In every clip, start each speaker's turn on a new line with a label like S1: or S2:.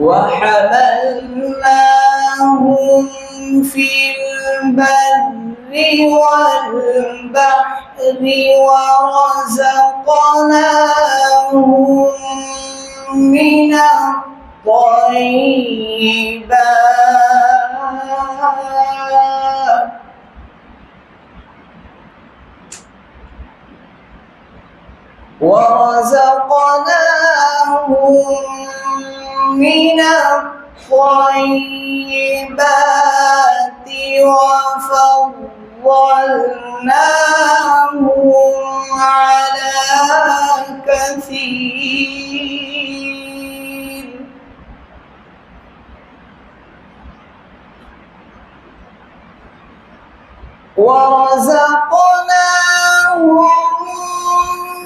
S1: وحملناهم في البر والبحر ورزقناهم من الطيبات من الطيبات وفضلناهم على كثير ورزقناهم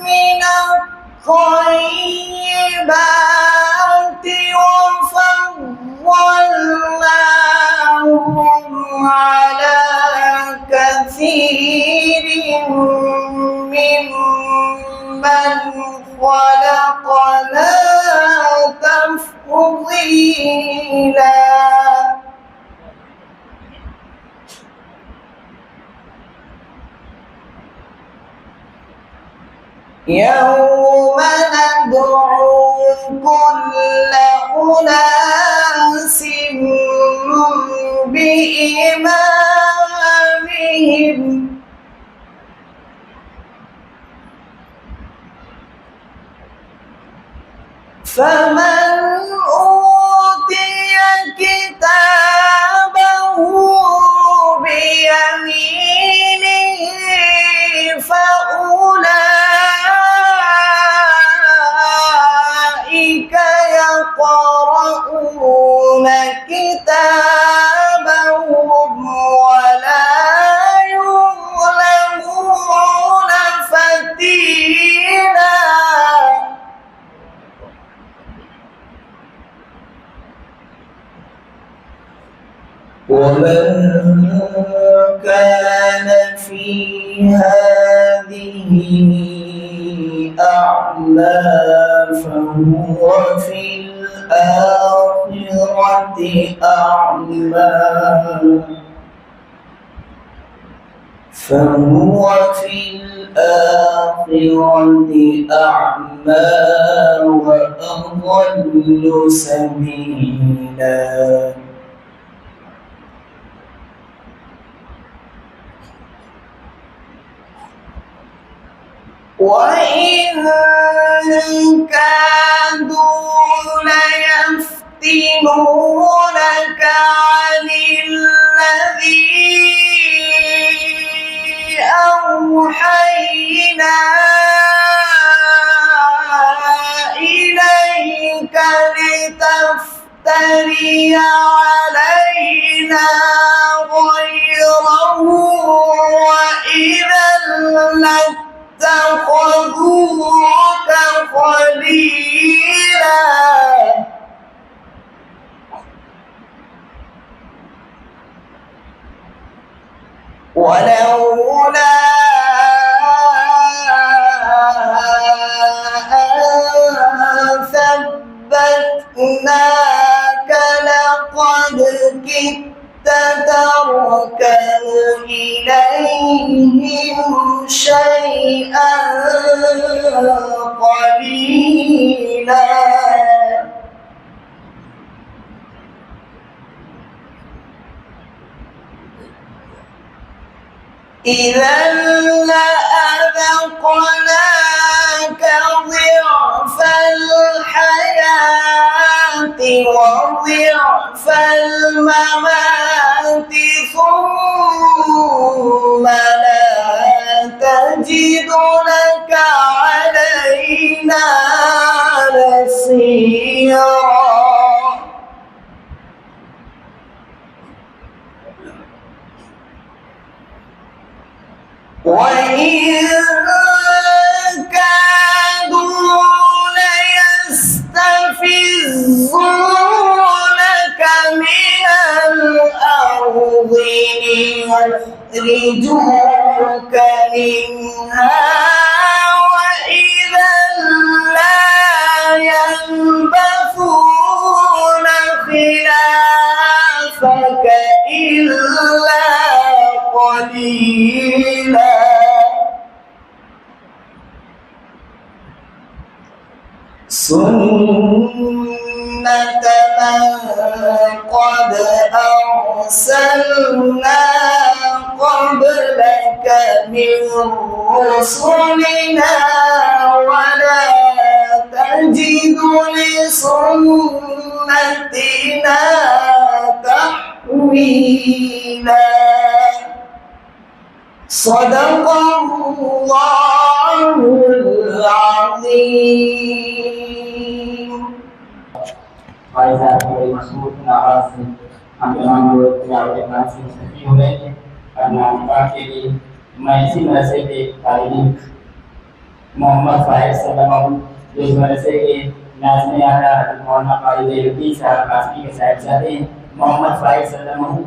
S1: من الطيبات وفضلناهم على كثير ممن خلقنا تفضيلا يوم ندعو كل أناس بإمامهم فمن أوتي كتابه بيمينه فأولئك يقرؤون كتابهم ولا يظلمون فتيلا ومن كان في هذه أعمى فهو في الآخرة أعمى فهو في الآخرة أعمى وأضل سبيلا. وإن كادوا ليفتنونك عن الذي أوحينا إليك لتفتري علينا غيره وإذا لاتخذوك خليلا. ولولا أن ثبتناك لقد كدت تركن إليهم شيئا قليلا. إذا لأذقناك ضعف الحياة وضعف الممات ثم لا تجد لك علينا نصيرا. وإن كادوا ليستفزونك من الأرض ليخرجوك منها وإذا لا يلبثون خلافك إلا قليلا. سنة من قد أرسلنا قبلك من رسلنا ولا تجد لسنتنا تحويلا. صدق الله العظيم.
S2: Faiza dari Mas'ud Nawasi ambil menurut yang dikasih oleh karena dipakai masih merasa kali ini Muhammad Faiz Sallallahu Alaihi Wasallam nasmi ada Muhammad Faiz lebih sahabat asli ke saya jadi Muhammad Faiz Sallallahu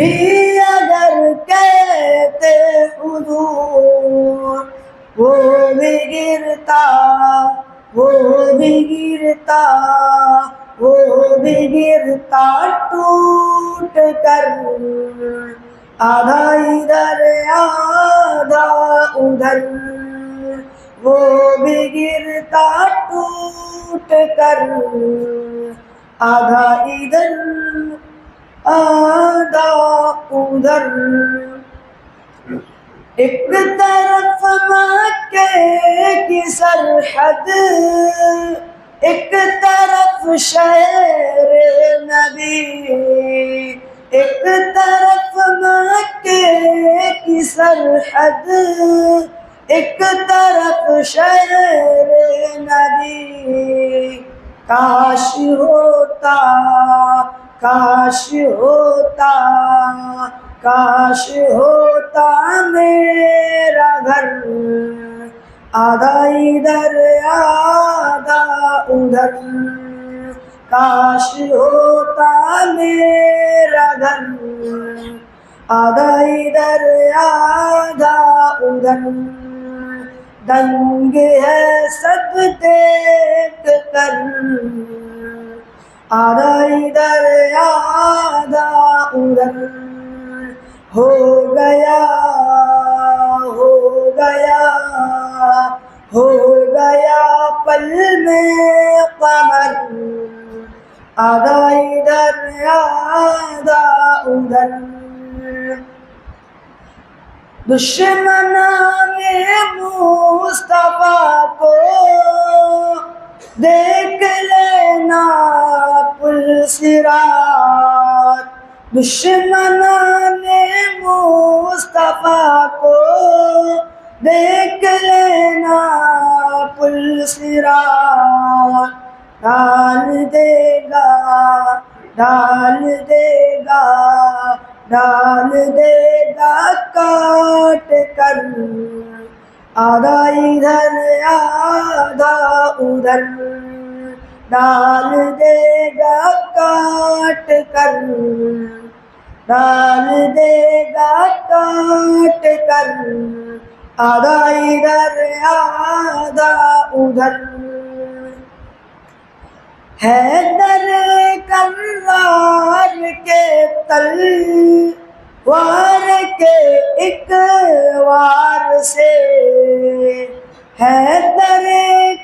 S3: بھی اگر کہتے حضور وہ بھی گرتا ٹوٹ کر، آدھا ادھر آدھا ادھر، وہ بھی گرتا ٹوٹ کر، آدھا ادھر آدھا ادھر۔ ایک طرف مکے کی سرحد، ایک طرف شہر نبی، ایک طرف مکے کی سرحد، ایک طرف شہر نبی۔ کاش ہوتا میرا گھر، آدھا ادھر آدھا ادھر، کاش ہوتا میرا گھر، آدھا ادھر آدھا ادھر۔ دنگ ہے سب دیکھ کر، آدھا ادھر آدھا ادھر، ہو گیا پل میں قمر، آدھا ادھر آدھا ادھر۔ دشمنان مصطفیٰ کو دیکھ لینا پل صراط، دشمنان مصطفیٰ کو دیکھ لینا پل صراط۔ ڈال دے گا کاٹ کر، آدھا ادھر آدھا ادھر، ڈال دے گا کاٹ کر، ڈال دے گا کاٹ کر، آدھا ادھر آدھا ادھر۔ حیدر کرار کے تلوار کے ایک وار سے، حیدر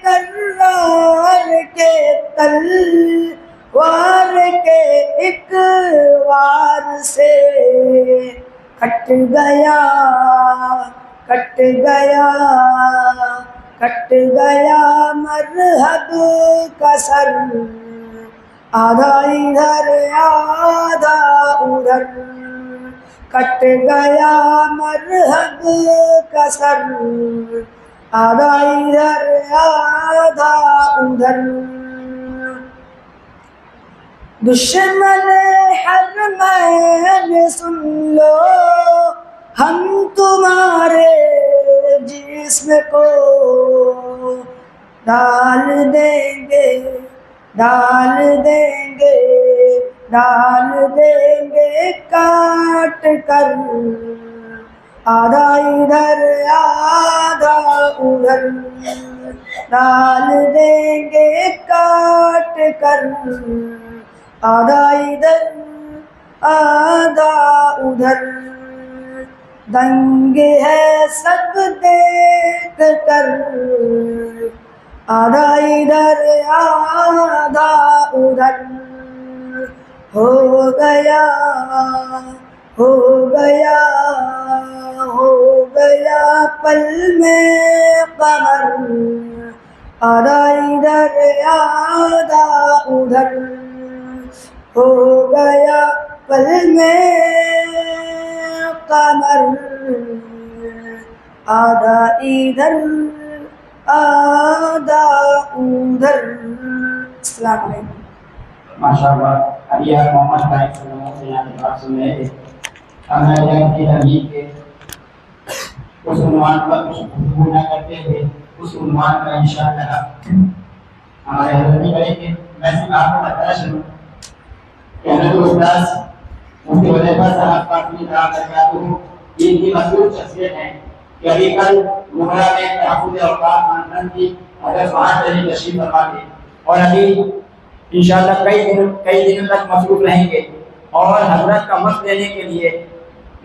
S3: کرار کے تلوار کے ایک وار سے، کٹ گیا مرہب کا سر، آدھا ادھر آدھا ادھر، کٹ گیا مرہب کا سر، آدھا ادھر آدھا ادھر۔ دشمن حرمین سن لو، ہم تمہارے جسم کو ڈال دیں گے کاٹ کر، آدھا ادھر آدھا ادھر، ڈال دیں گے کاٹ کر، آدھا ادھر آدھا ادھر۔ دنگ ہے سب دیکھ کر، آدھا ادھر آدھا ادھر، ہو گیا پل میں قمر، آدھا ادھر آدھا ادھر، ہو گیا پل میں قمر، آدھا ادھر آدھا ادھر۔ السلام علیکم۔
S2: ماشاءاللہ ابھی آپ محمد طارق صلی اللہ علیہ وسلم سے یہاں کی بات سن رہے تھے۔ ہمارے جنگ کی تحریک کے اس عنوان پر کچھ گفتگو نہ کرتے ہوئے اس عنوان پر انشاءاللہ ہمارے حضرت کریں گے۔ میں صرف آپ کو بتانا چاہوں کہ حضرت استاذ مفتی حذیفہ صاحب قاسمی صاحب برکاتہ یہ کی مشہور شخصیت ہیں کہ ابھی کل مغرا میں تحفظ اوقاف خاندان کی حضرت وہاں تشریف فرما تھے اور ابھی انشاءاللہ کئی دنوں تک مصروف رہیں گے اور حضرت کا وقت لینے کے لیے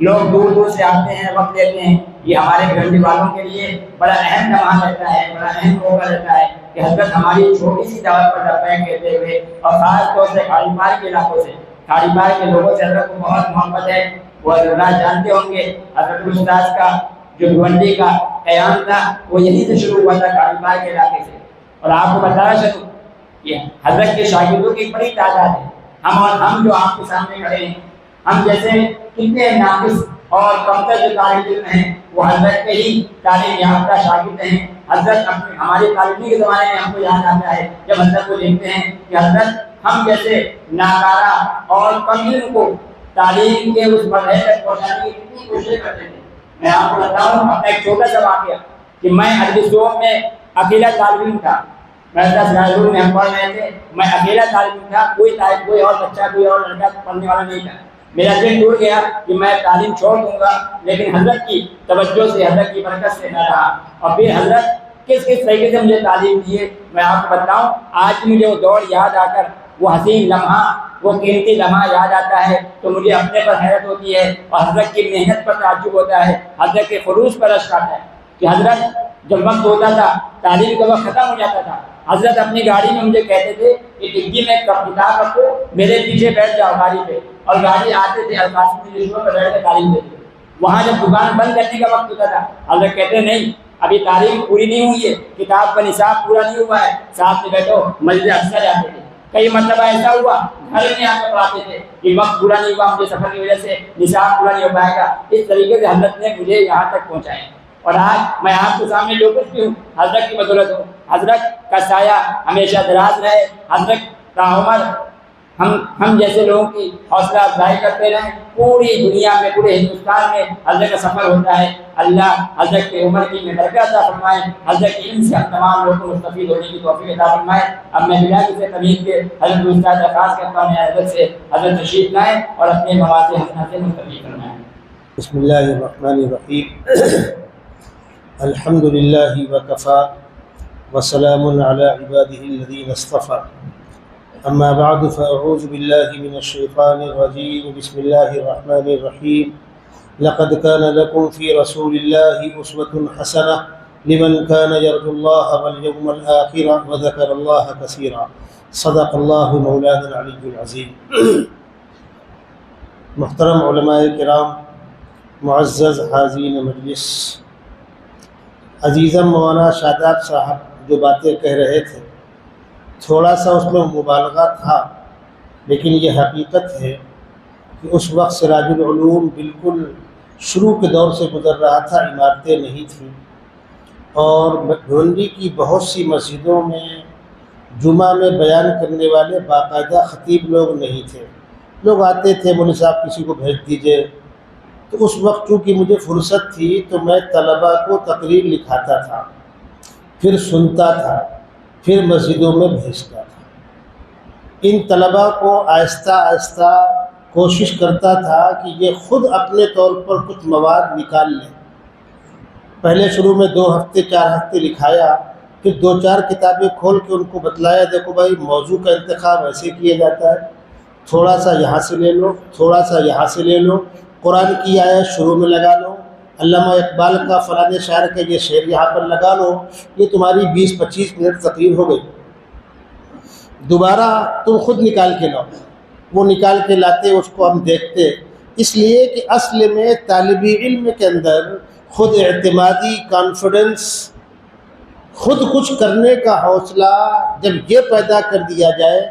S2: لوگ دور دور سے آتے ہیں، وقت لیتے ہیں۔ یہ ہمارے گھر والوں کے لیے بڑا اہم لمحہ رہتا ہے، بڑا اہم موقع رہتا ہے کہ حضرت ہماری چھوٹی سی دعوت پر لبیک کہتے ہوئے اور خاص طور سے کھاڑی پار کے علاقوں سے، کھاڑی پار کے لوگوں سے حضرت کو بہت محبت ہے۔ وہ حضرات جانتے ہوں گے حضرت استاذ کا جو بھونڈی کا قیام تھا وہ یہیں سے شروع ہوا تھا، کھاڑی پار کے علاقے سے۔ اور آپ کو بتایا چلوں یہ حضرت کے شاگردوں کی بڑی تعداد ہے۔ ہم جو آپ کے سامنے کھڑے ہیں، ہم جیسے کتنے ناقص اور کمتر جو طالب علم ہیں وہ حضرت کے ہی تعلیم یافتہ شاگرد ہیں۔ حضرت ہمارے تعلیمی کے زمانے میں ہم کو یاد آتا ہے جب حضرت کو دیکھتے ہیں کہ حضرت ہم جیسے ناکارہ اور کم علم کو تعلیم کے اس مرحلے تک پہنچانے کی کتنی کوشش کرتے تھے۔ میں آپ کو بتاؤں اپنا ایک چھوٹا سا واقعہ کہ میں عربی زبان میں اکیلا طالب علم تھا، میں ہم پڑھ رہے تھے، میں اکیلا طالب علم تھا، کوئی اور بچہ کوئی اور لڑکا پڑھنے والا نہیں تھا۔ میرا دل ٹوٹ گیا کہ میں تعلیم چھوڑ دوں گا، لیکن حضرت کی توجہ سے، حضرت کی برکت سے میں رہا۔ اور پھر حضرت کس طریقے سے مجھے تعلیم دیے میں آپ کو بتاؤں۔ آج مجھے وہ دور یاد آ کر، وہ حسین لمحہ، وہ قیمتی لمحہ یاد آتا ہے تو مجھے اپنے پر حیرت ہوتی ہے اور حضرت کی محنت پر تعجب ہوتا ہے، حضرت کے خلوص پر اشک آتا ہے کہ حضرت جب وقت ہوتا تھا، تعلیم کا وقت ختم ہو جاتا تھا، حضرت اپنی گاڑی میں مجھے کہتے تھے کہ ڈگی میں کتاب رکھو، میرے پیچھے بیٹھ جاؤ گاڑی پہ، اور گاڑی آتے تھے القاسمی یونیورسٹی پر بیٹھ کے تعلیم دیتے۔ وہاں جب دکان بند کرنے کا وقت ہوتا تھا، حضرت کہتے نہیں ابھی تعلیم پوری نہیں ہوئی ہے، کتاب کا نصاب پورا نہیں ہوا ہے، ساتھ میں بیٹھو۔ مسجد اکثر جاتے تھے، کئی مرتبہ ایسا ہوا گھر میں آ کر پڑھاتے تھے کہ وقت پورا نہیں ہوا، مجھے سفر کی وجہ سے نصاب پورا نہیں ہو پائے گا۔ اس طریقے سے حضرت نے مجھے یہاں تک پہنچایا اور آج میں آپ کے سامنے جو کچھ بھی ہوں حضرت کی بدولت ہوں۔ حضرت کا سایہ ہمیشہ دراز رہے، حضرت کا عمر ہم جیسے لوگوں کی حوصلہ افزائی کرتے رہیں۔ پوری دنیا میں، پورے ہندوستان میں حضرت کا سفر ہوتا ہے۔ اللہ حضرت کی عمر کی برکت عطا فرمائے، حضرت کے علم سے ہم تمام لوگوں کو مستفید ہونے کی توفیق عطا فرمائے۔ اب میں بلا کسی تمیز کے حضرت استاد درخواست کرتا ہوں حضرت سے حضرت تشریف لائیں اور اپنے مواد حسنہ سے مستفید فرمائیں۔
S4: بسم اللہ الرحمن الرحیم۔ الحمد للہ وکفیٰ وسلام علی عبادہ الذین اصطفیٰ، اما بعد فاعوذ باللہ من الشیطان الرجیم، بسم اللہ الرحمن الرحیم۔ لقد كان لكم في رسول الله أسوة حسنة لمن كان يرجو الله واليوم الآخر وذكر الله كثيرا، صدق الله مولانا العلی العظیم۔ محترم علماء کرام، معزز حاضرین مجلس، عزیزم مولانا شاداب صاحب جو باتیں کہہ رہے تھے تھوڑا سا اس میں مبالغہ تھا، لیکن یہ حقیقت ہے کہ اس وقت سراج العلوم بالکل شروع کے دور سے گزر رہا تھا، عمارتیں نہیں تھیں، اور بھونڈی کی بہت سی مسجدوں میں جمعہ میں بیان کرنے والے باقاعدہ خطیب لوگ نہیں تھے۔ لوگ آتے تھے، مولوی صاحب کسی کو بھیج دیجئے، تو اس وقت چونکہ مجھے فرصت تھی تو میں طلباء کو تقریر لکھاتا تھا، پھر سنتا تھا، پھر مسجدوں میں بھیجتا تھا۔ ان طلباء کو آہستہ آہستہ کوشش کرتا تھا کہ یہ خود اپنے طور پر کچھ مواد نکال لیں۔ پہلے شروع میں 2 ہفتے 4 ہفتے لکھایا، پھر 2-4 کتابیں کھول کے ان کو بتلایا، دیکھو بھائی موضوع کا انتخاب ایسے کیا جاتا ہے، تھوڑا سا یہاں سے لے لو، تھوڑا سا یہاں سے لے لو، قرآن کی آیت شروع میں لگا لو، علامہ اقبال کا فلاں شاعر کا یہ شعر یہاں پر لگا لو، یہ تمہاری 20-25 منٹ تقریر ہو گئی۔ دوبارہ تم خود نکال کے لاؤ، وہ نکال کے لاتے، اس کو ہم دیکھتے، اس لیے کہ اصل میں طالب علم کے اندر خود اعتمادی، کانفیڈنس، خود کچھ کرنے کا حوصلہ جب یہ پیدا کر دیا جائے،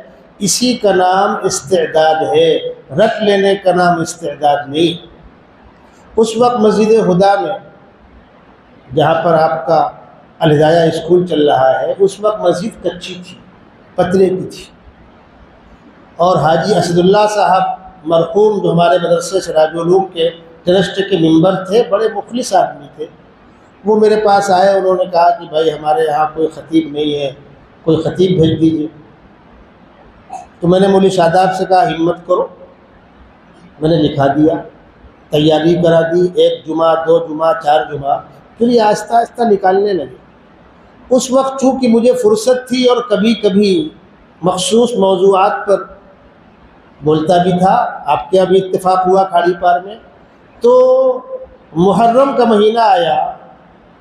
S4: اسی کا نام استعداد ہے، رٹ لینے کا نام استعداد نہیں۔ اس وقت مسجد ہدا میں جہاں پر آپ کا الہدایہ اسکول چل رہا ہے، اس وقت مسجد کچی تھی، پتلے کی تھی، اور حاجی اسد اللہ صاحب مرحوم جو ہمارے مدرسے سراج العلوم کے ٹرسٹ کے ممبر تھے، بڑے مخلص آدمی تھے، وہ میرے پاس آئے، انہوں نے کہا کہ بھائی ہمارے یہاں کوئی خطیب نہیں ہے، کوئی خطیب بھیج دیجیے۔ تو میں نے مولوی شاداب سے کہا ہمت کرو، میں نے لکھا دیا، تیاری کرا دی، 1 جمعہ 2 جمعہ 4 جمعہ، پھر یہ آہستہ آہستہ نکالنے لگے۔ اس وقت چونکہ مجھے فرصت تھی اور کبھی کبھی مخصوص موضوعات پر بولتا بھی تھا، آپ کے یہاں بھی اتفاق ہوا کھاڑی پار میں، تو محرم کا مہینہ آیا،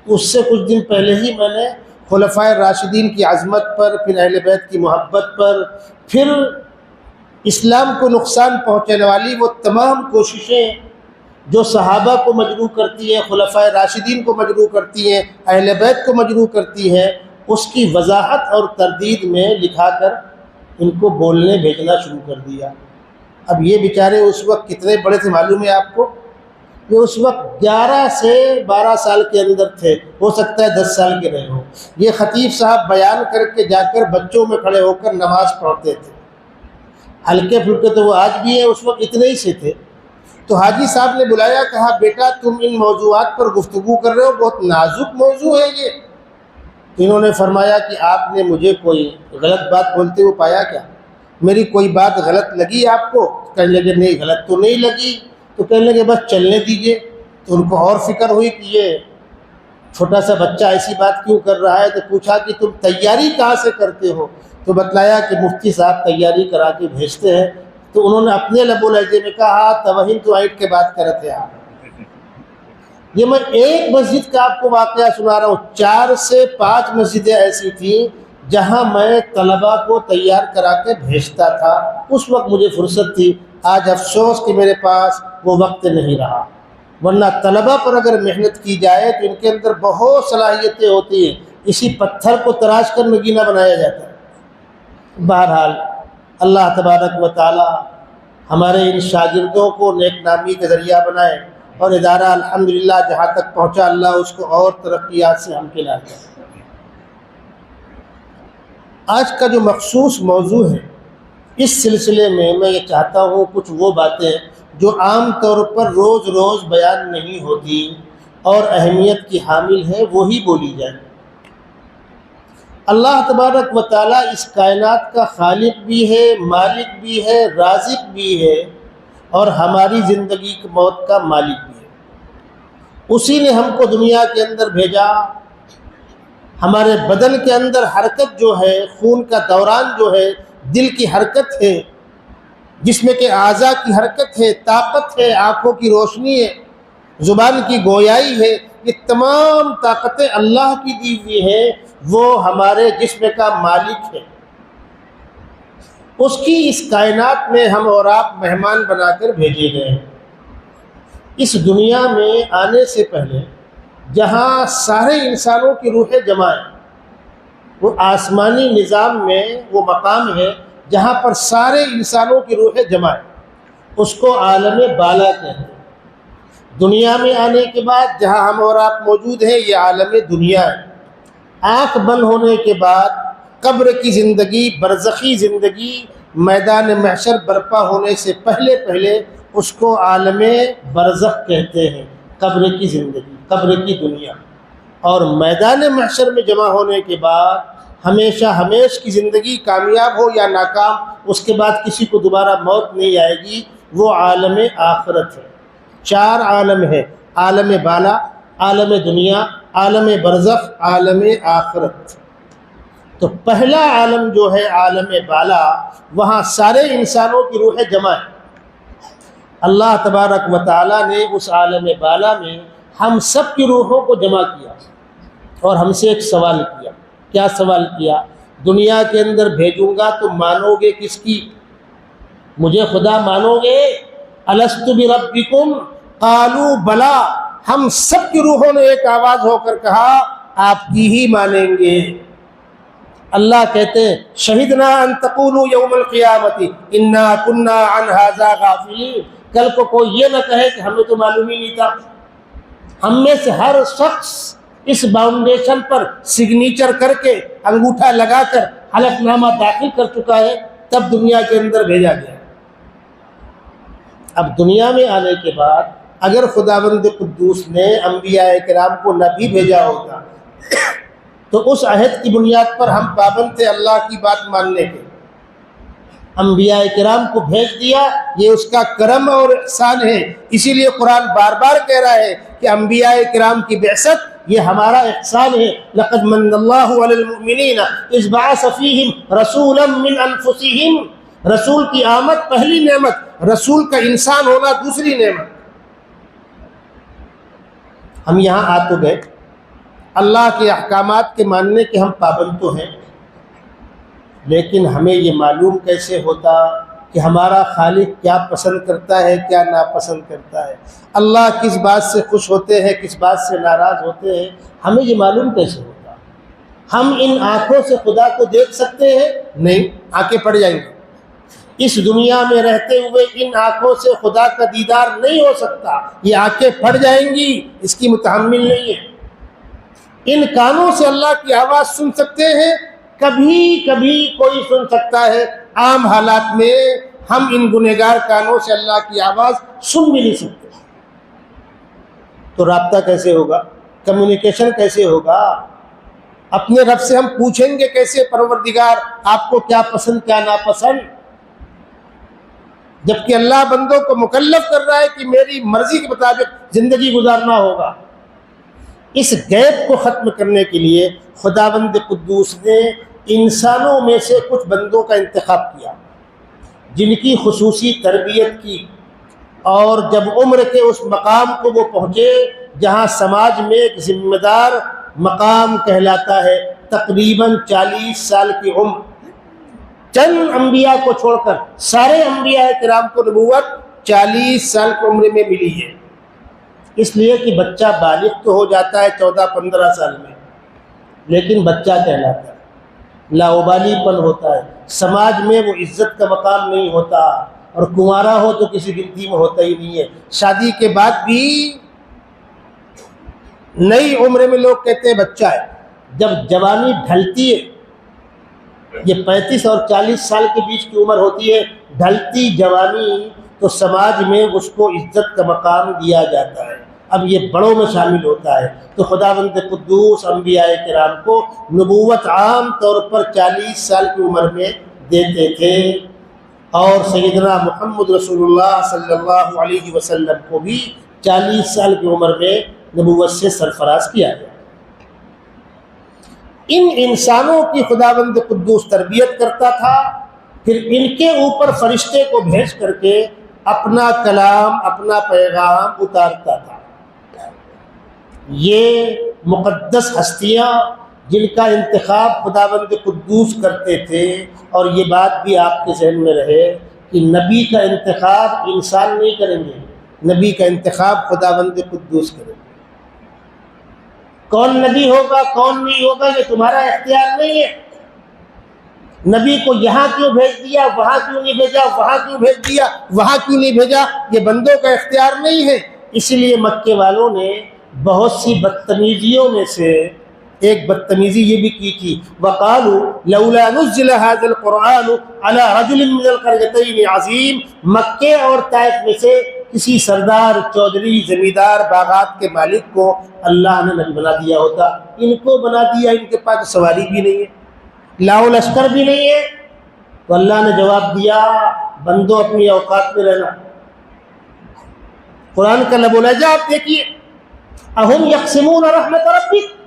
S4: اس سے کچھ دن پہلے ہی میں نے خلفائے راشدین کی عظمت پر، پھر اہل بیت کی محبت پر، پھر اسلام کو نقصان پہنچانے والی وہ تمام کوششیں جو صحابہ کو مجروح کرتی ہیں، خلفائے راشدین کو مجروح کرتی ہیں، اہل بیت کو مجروح کرتی ہیں، اس کی وضاحت اور تردید میں لکھا کر ان کو بولنے بھیجنا شروع کر دیا۔ اب یہ بیچارے اس وقت کتنے بڑے تھے معلوم ہے آپ کو؟ یہ اس وقت 11 سے 12 سال کے اندر تھے، ہو سکتا ہے 10 سال کے رہے ہوں۔ یہ خطیب صاحب بیان کر کے جا کر بچوں میں کھڑے ہو کر نماز پڑھتے تھے، ہلکے پھلکے تو وہ آج بھی ہیں، اس وقت اتنے ہی سے تھے۔ تو حاجی صاحب نے بلایا، کہا بیٹا تم ان موضوعات پر گفتگو کر رہے ہو، بہت نازک موضوع ہے یہ۔ تو انہوں نے فرمایا کہ آپ نے مجھے کوئی غلط بات بولتے ہوئے پایا کیا؟ میری کوئی بات غلط لگی آپ کو؟ کہنے لگے نہیں غلط تو نہیں لگی۔ تو کہنے لگے بس چلنے دیجئے۔ تو ان کو اور فکر ہوئی کہ یہ چھوٹا سا بچہ ایسی بات کیوں کر رہا ہے، تو پوچھا کہ تم تیاری کہاں سے کرتے ہو؟ تو بتلایا کہ مفتی صاحب تیاری کرا کے بھیجتے ہیں۔ تو انہوں نے اپنے لب و لہجے میں کہا ہاں توہین تو آئٹ کے بات کرتے آپ۔ یہ میں ایک مسجد کا آپ کو واقعہ سنا رہا ہوں، 4 سے 5 مسجدیں ایسی تھیں جہاں میں طلباء کو تیار کرا کے بھیجتا تھا۔ اس وقت مجھے فرصت تھی، آج افسوس کہ میرے پاس وہ وقت نہیں رہا، ورنہ طلباء پر اگر محنت کی جائے تو ان کے اندر بہت صلاحیتیں ہوتی ہیں، اسی پتھر کو تراش کر نگینہ بنایا جاتا ہے۔ بہرحال اللہ تبارک و تعالی ہمارے ان شاگردوں کو نیک نامی کا ذریعہ بنائے، اور ادارہ الحمدللہ جہاں تک پہنچا اللہ اس کو اور ترقیات سے ہمکنار کرے۔ آج کا جو مخصوص موضوع ہے، اس سلسلے میں میں یہ چاہتا ہوں کچھ وہ باتیں جو عام طور پر روز روز بیان نہیں ہوتی اور اہمیت کی حامل ہے وہی بولی جائے۔ اللہ تبارک و تعالیٰ اس کائنات کا خالق بھی ہے، مالک بھی ہے، رازق بھی ہے، اور ہماری زندگی کی موت کا مالک بھی ہے۔ اسی نے ہم کو دنیا کے اندر بھیجا۔ ہمارے بدن کے اندر حرکت جو ہے، خون کا دوران جو ہے، دل کی حرکت ہے، جسم کے اعضاء کی حرکت ہے، طاقت ہے، آنکھوں کی روشنی ہے، زبان کی گویائی ہے، یہ تمام طاقتیں اللہ کی دی ہوئی ہیں، وہ ہمارے جسم کا مالک ہے۔ اس کی اس کائنات میں ہم اور آپ مہمان بنا کر بھیجے گئے ہیں۔ اس دنیا میں آنے سے پہلے جہاں سارے انسانوں کی روحیں جمع ہیں، وہ آسمانی نظام میں وہ مقام ہے جہاں پر سارے انسانوں کی روحیں جمع ہیں، اس کو عالم بالا کہتے ہیں۔ دنیا میں آنے کے بعد جہاں ہم اور آپ موجود ہیں، یہ عالم دنیا ہے۔ آنکھ بند ہونے کے بعد قبر کی زندگی، برزخی زندگی، میدان محشر برپا ہونے سے پہلے اس کو عالم برزخ کہتے ہیں، قبر کی زندگی، قبر کی دنیا۔ اور میدان محشر میں جمع ہونے کے بعد ہمیشہ ہمیش کی زندگی، کامیاب ہو یا ناکام، اس کے بعد کسی کو دوبارہ موت نہیں آئے گی، وہ عالم آخرت ہے۔ 4 عالم ہے، عالم بالا، عالم دنیا، عالم برزخ، عالم آخرت۔ تو پہلا عالم جو ہے عالم بالا، وہاں سارے انسانوں کی روحیں جمع ہیں۔ اللہ تبارک و تعالیٰ نے اس عالم بالا میں ہم سب کی روحوں کو جمع کیا اور ہم سے ایک سوال کیا۔ کیا سوال کیا؟ دنیا کے اندر بھیجوں گا تو مانو گے کس کی؟ مجھے خدا مانو گے؟ الست بربکم قالوا بلا، ہم سب کی روحوں نے ایک آواز ہو کر کہا آپ کی ہی مانیں گے۔ اللہ کہتے ہیں شہدنا ان تقولوا یوم القیامت انا کنا عن ھذا غافلین، کل کو کوئی یہ نہ کہے کہ ہمیں تو معلوم ہی نہیں تھا۔ ہم میں سے ہر شخص اس باؤنڈیشن پر سگنیچر کر کے، انگوٹھا لگا کر حلف نامہ داخل کر چکا ہے، تب دنیا کے اندر بھیجا گیا۔ اب دنیا میں آنے کے بعد اگر خداوند قدوس نے انبیاء کرام کو نہ بھی بھیجا ہوتا تو اس عہد کی بنیاد پر ہم پابند تھے اللہ کی بات ماننے کے، انبیاء کرام کو بھیج دیا، یہ اس کا کرم اور احسان ہے۔ اسی لیے قرآن بار بار کہہ رہا ہے کہ انبیاء کرام کی بعثت یہ ہمارا احسان ہے۔ لقد من اللہ علی المؤمنین اذ بعث فیہم رسولا من انفسہم، رسول کی آمد پہلی نعمت، رسول کا انسان ہونا دوسری نعمت۔ ہم یہاں آ تو گئے، اللہ کے احکامات کے ماننے کے ہم پابند تو ہیں، لیکن ہمیں یہ معلوم کیسے ہوتا کہ ہمارا خالق کیا پسند کرتا ہے، کیا ناپسند کرتا ہے، اللہ کس بات سے خوش ہوتے ہیں، کس بات سے ناراض ہوتے ہیں، ہمیں یہ معلوم کیسے ہوتا؟ ہم ان آنکھوں سے خدا کو دیکھ سکتے ہیں؟ نہیں، آنکھیں پڑ جائیں گی۔ اس دنیا میں رہتے ہوئے ان آنکھوں سے خدا کا دیدار نہیں ہو سکتا، یہ آنکھیں پھٹ جائیں گی، اس کی متحمل نہیں ہے۔ ان کانوں سے اللہ کی آواز سن سکتے ہیں، کبھی کبھی کوئی سن سکتا ہے، عام حالات میں ہم ان گنہگار کانوں سے اللہ کی آواز سن بھی نہیں سکتے۔ تو رابطہ کیسے ہوگا؟ کمیونیکیشن کیسے ہوگا؟ اپنے رب سے ہم پوچھیں گے کیسے پروردگار آپ کو کیا پسند کیا ناپسند، جبکہ اللہ بندوں کو مکلف کر رہا ہے کہ میری مرضی کے مطابق زندگی گزارنا ہوگا۔ اس غیب کو ختم کرنے کے لیے خداوند قدوس نے انسانوں میں سے کچھ بندوں کا انتخاب کیا، جن کی خصوصی تربیت کی، اور جب عمر کے اس مقام کو وہ پہنچے جہاں سماج میں ایک ذمہ دار مقام کہلاتا ہے، تقریباً 40 سال کی عمر، چند انبیاء کو چھوڑ کر سارے انبیاء کرام کو نبوت 40 سال کی عمر میں ملی ہے، اس لیے کہ بچہ بالغ تو ہو جاتا ہے 14-15 سال میں، لیکن بچہ کہلاتا ہے، لاابالی پن ہوتا ہے، سماج میں وہ عزت کا مقام نہیں ہوتا، اور کنوارا ہو تو کسی گنتی میں ہوتا ہی نہیں ہے۔ شادی کے بعد بھی نئی عمر میں لوگ کہتے ہیں بچہ ہے، جب جوانی ڈھلتی ہے، یہ 35 اور 40 سال کے بیچ کی عمر ہوتی ہے، ڈھلتی جوانی، تو سماج میں اس کو عزت کا مقام دیا جاتا ہے، اب یہ بڑوں میں شامل ہوتا ہے۔ تو خداوند قدوس انبیاء کرام کو نبوت عام طور پر 40 سال کی عمر میں دیتے تھے، اور سیدنا محمد رسول اللہ صلی اللہ علیہ وسلم کو بھی 40 سال کی عمر میں نبوت سے سرفراز کیا گیا۔ ان انسانوں کی خداوند قدوس تربیت کرتا تھا، پھر ان کے اوپر فرشتے کو بھیج کر کے اپنا کلام، اپنا پیغام اتارتا تھا۔ یہ مقدس ہستیاں جن کا انتخاب خداوند قدوس کرتے تھے، اور یہ بات بھی آپ کے ذہن میں رہے کہ نبی کا انتخاب انسان نہیں کریں گے، نبی کا انتخاب خداوند قدوس کریں گے۔ کون نبی ہوگا کون نہیں ہوگا یہ تمہارا اختیار نہیں ہے۔ نبی کو یہاں کیوں بھیج دیا، وہاں کیوں نہیں بھیجا، وہاں کیوں بھیج دیا، وہاں کیوں نہیں بھیجا، یہ بندوں کا اختیار نہیں ہے۔ اسی لیے مکے والوں نے بہت سی بدتمیزیوں میں سے ایک بدتمیزی یہ بھی کی تھی، وَقَالُوا لَوْلَا نُزِّلَ هَذَا الْقُرْآنُ عَلَى رَجُلٍ مِّنَ الْقَرْيَتَيْنِ عَظِيمٍ، مکے اور طائف میں سے کسی سردار، چودھری، زمیندار، باغات کے مالک کو اللہ نے نبی بنا دیا ہوتا، ان کو بنا دیا، ان کے پاس سواری بھی نہیں ہے، لاؤ لشکر بھی نہیں ہے۔ تو اللہ نے جواب دیا، بندوں اپنی اوقات میں رہنا۔ قرآن کا لب و لہجہ آپ دیکھیے، اہم یقسمون رحمت ربک،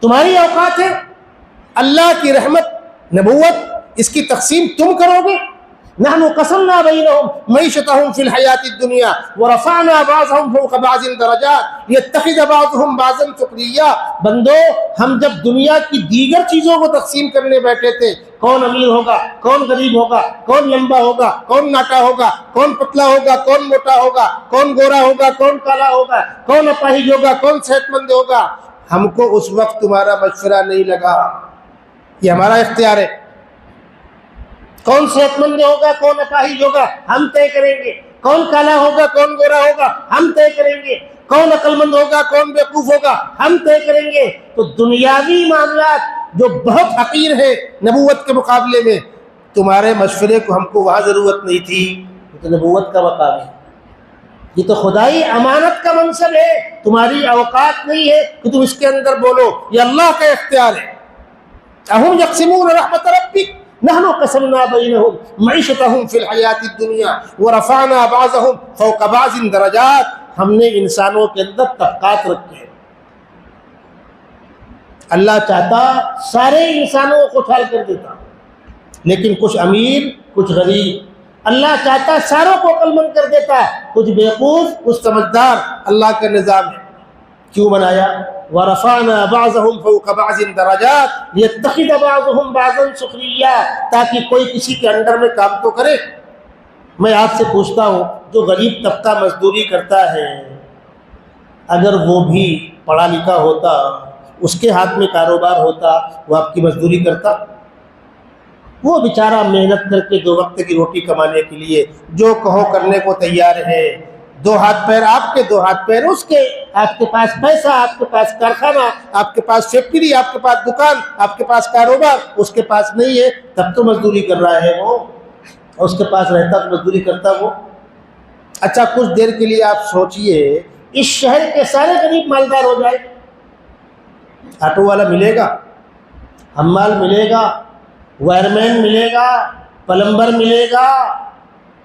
S4: تمہاری اوقات ہے اللہ کی رحمت نبوت اس کی تقسیم تم کرو گے؟ نحن قسمنا بینہم معیشتہم فی الحیات الدنیا ورفعنا بعضہم فوق بعض درجات لیتخذ بعضہم بعضا سخریا۔ بندو، ہم جب دنیا کی دیگر چیزوں کو تقسیم کرنے بیٹھے تھے، کون امیر ہوگا، کون غریب ہوگا، کون لمبا ہوگا، کون ناٹا ہوگا، کون پتلا ہوگا، کون موٹا ہوگا، کون گورا ہوگا، کون کالا ہوگا، کون اپاہج ہوگا، کون صحت مند ہوگا، ہم کو اس وقت تمہارا مشورہ نہیں لگا، یہ ہمارا اختیار ہے۔ کون صحت مند ہوگا، کون اپاہج ہوگا، ہم طے کریں گے۔ کون کالا ہوگا، کون گورا ہوگا، ہم طے کریں گے۔ کون عقل مند ہوگا، کون بیوقوف ہوگا، ہم طے کریں گے۔ تو دنیاوی معاملات جو بہت حقیر ہیں نبوت کے مقابلے میں، تمہارے مشورے کو ہم کو وہاں ضرورت نہیں تھی، یہ تو نبوت کا مقام ہے، یہ تو خدائی امانت کا منصب ہے، تمہاری اوقات نہیں ہے کہ تم اس کے اندر بولو، یہ اللہ کا اختیار ہے۔ اہم یقسمون رحمت ربک، نحن قسمنا بینہم معیشتہم فی الحیات الدنیا ورفعنا بعضہم فوق بعض درجات. ہم نے انسانوں کے اندر طبقات رکھے ہیں. اللہ چاہتا سارے انسانوں کو خوشحال کر دیتا، لیکن کچھ امیر کچھ غریب. اللہ چاہتا ساروں کو عقل مند کر دیتا، کچھ بیوقوف کچھ سمجھدار. اللہ کا نظام ہے. کیوں بنایا؟ وَرَفَعْنَا بَعْضَهُمْ فَوْقَ بَعْضٍ دَرَجَاتٍ لِيَتَّخِذَ بَعْضُهُمْ بَعْضًا سُخْرِيًّا، تاکہ کوئی کسی کے انڈر میں کام تو کرے. میں آپ سے پوچھتا ہوں، جو غریب طبقہ مزدوری کرتا ہے، اگر وہ بھی پڑھا لکھا ہوتا، اس کے ہاتھ میں کاروبار ہوتا، وہ آپ کی مزدوری کرتا؟ وہ بیچارہ محنت کر کے 2 وقت کی روٹی کمانے کے لیے جو کہو کرنے کو تیار ہے. 2 ہاتھ پیر آپ کے 2 ہاتھ پیر اس کے. آپ کے پاس پیسہ، آپ کے پاس کارخانہ، آپ کے پاس فیکٹری، آپ کے پاس دکان، آپ کے پاس کاروبار، اس کے پاس نہیں ہے، تب تو مزدوری کر رہا ہے وہ. اور اس کے پاس رہتا تو مزدوری کرتا وہ. اچھا کچھ دیر کے لیے آپ سوچئے، اس شہر کے سارے غریب مالدار ہو جائے. آٹو والا ملے گا، حمال ملے گا، وائر مین ملے گا، پلمبر ملے گا،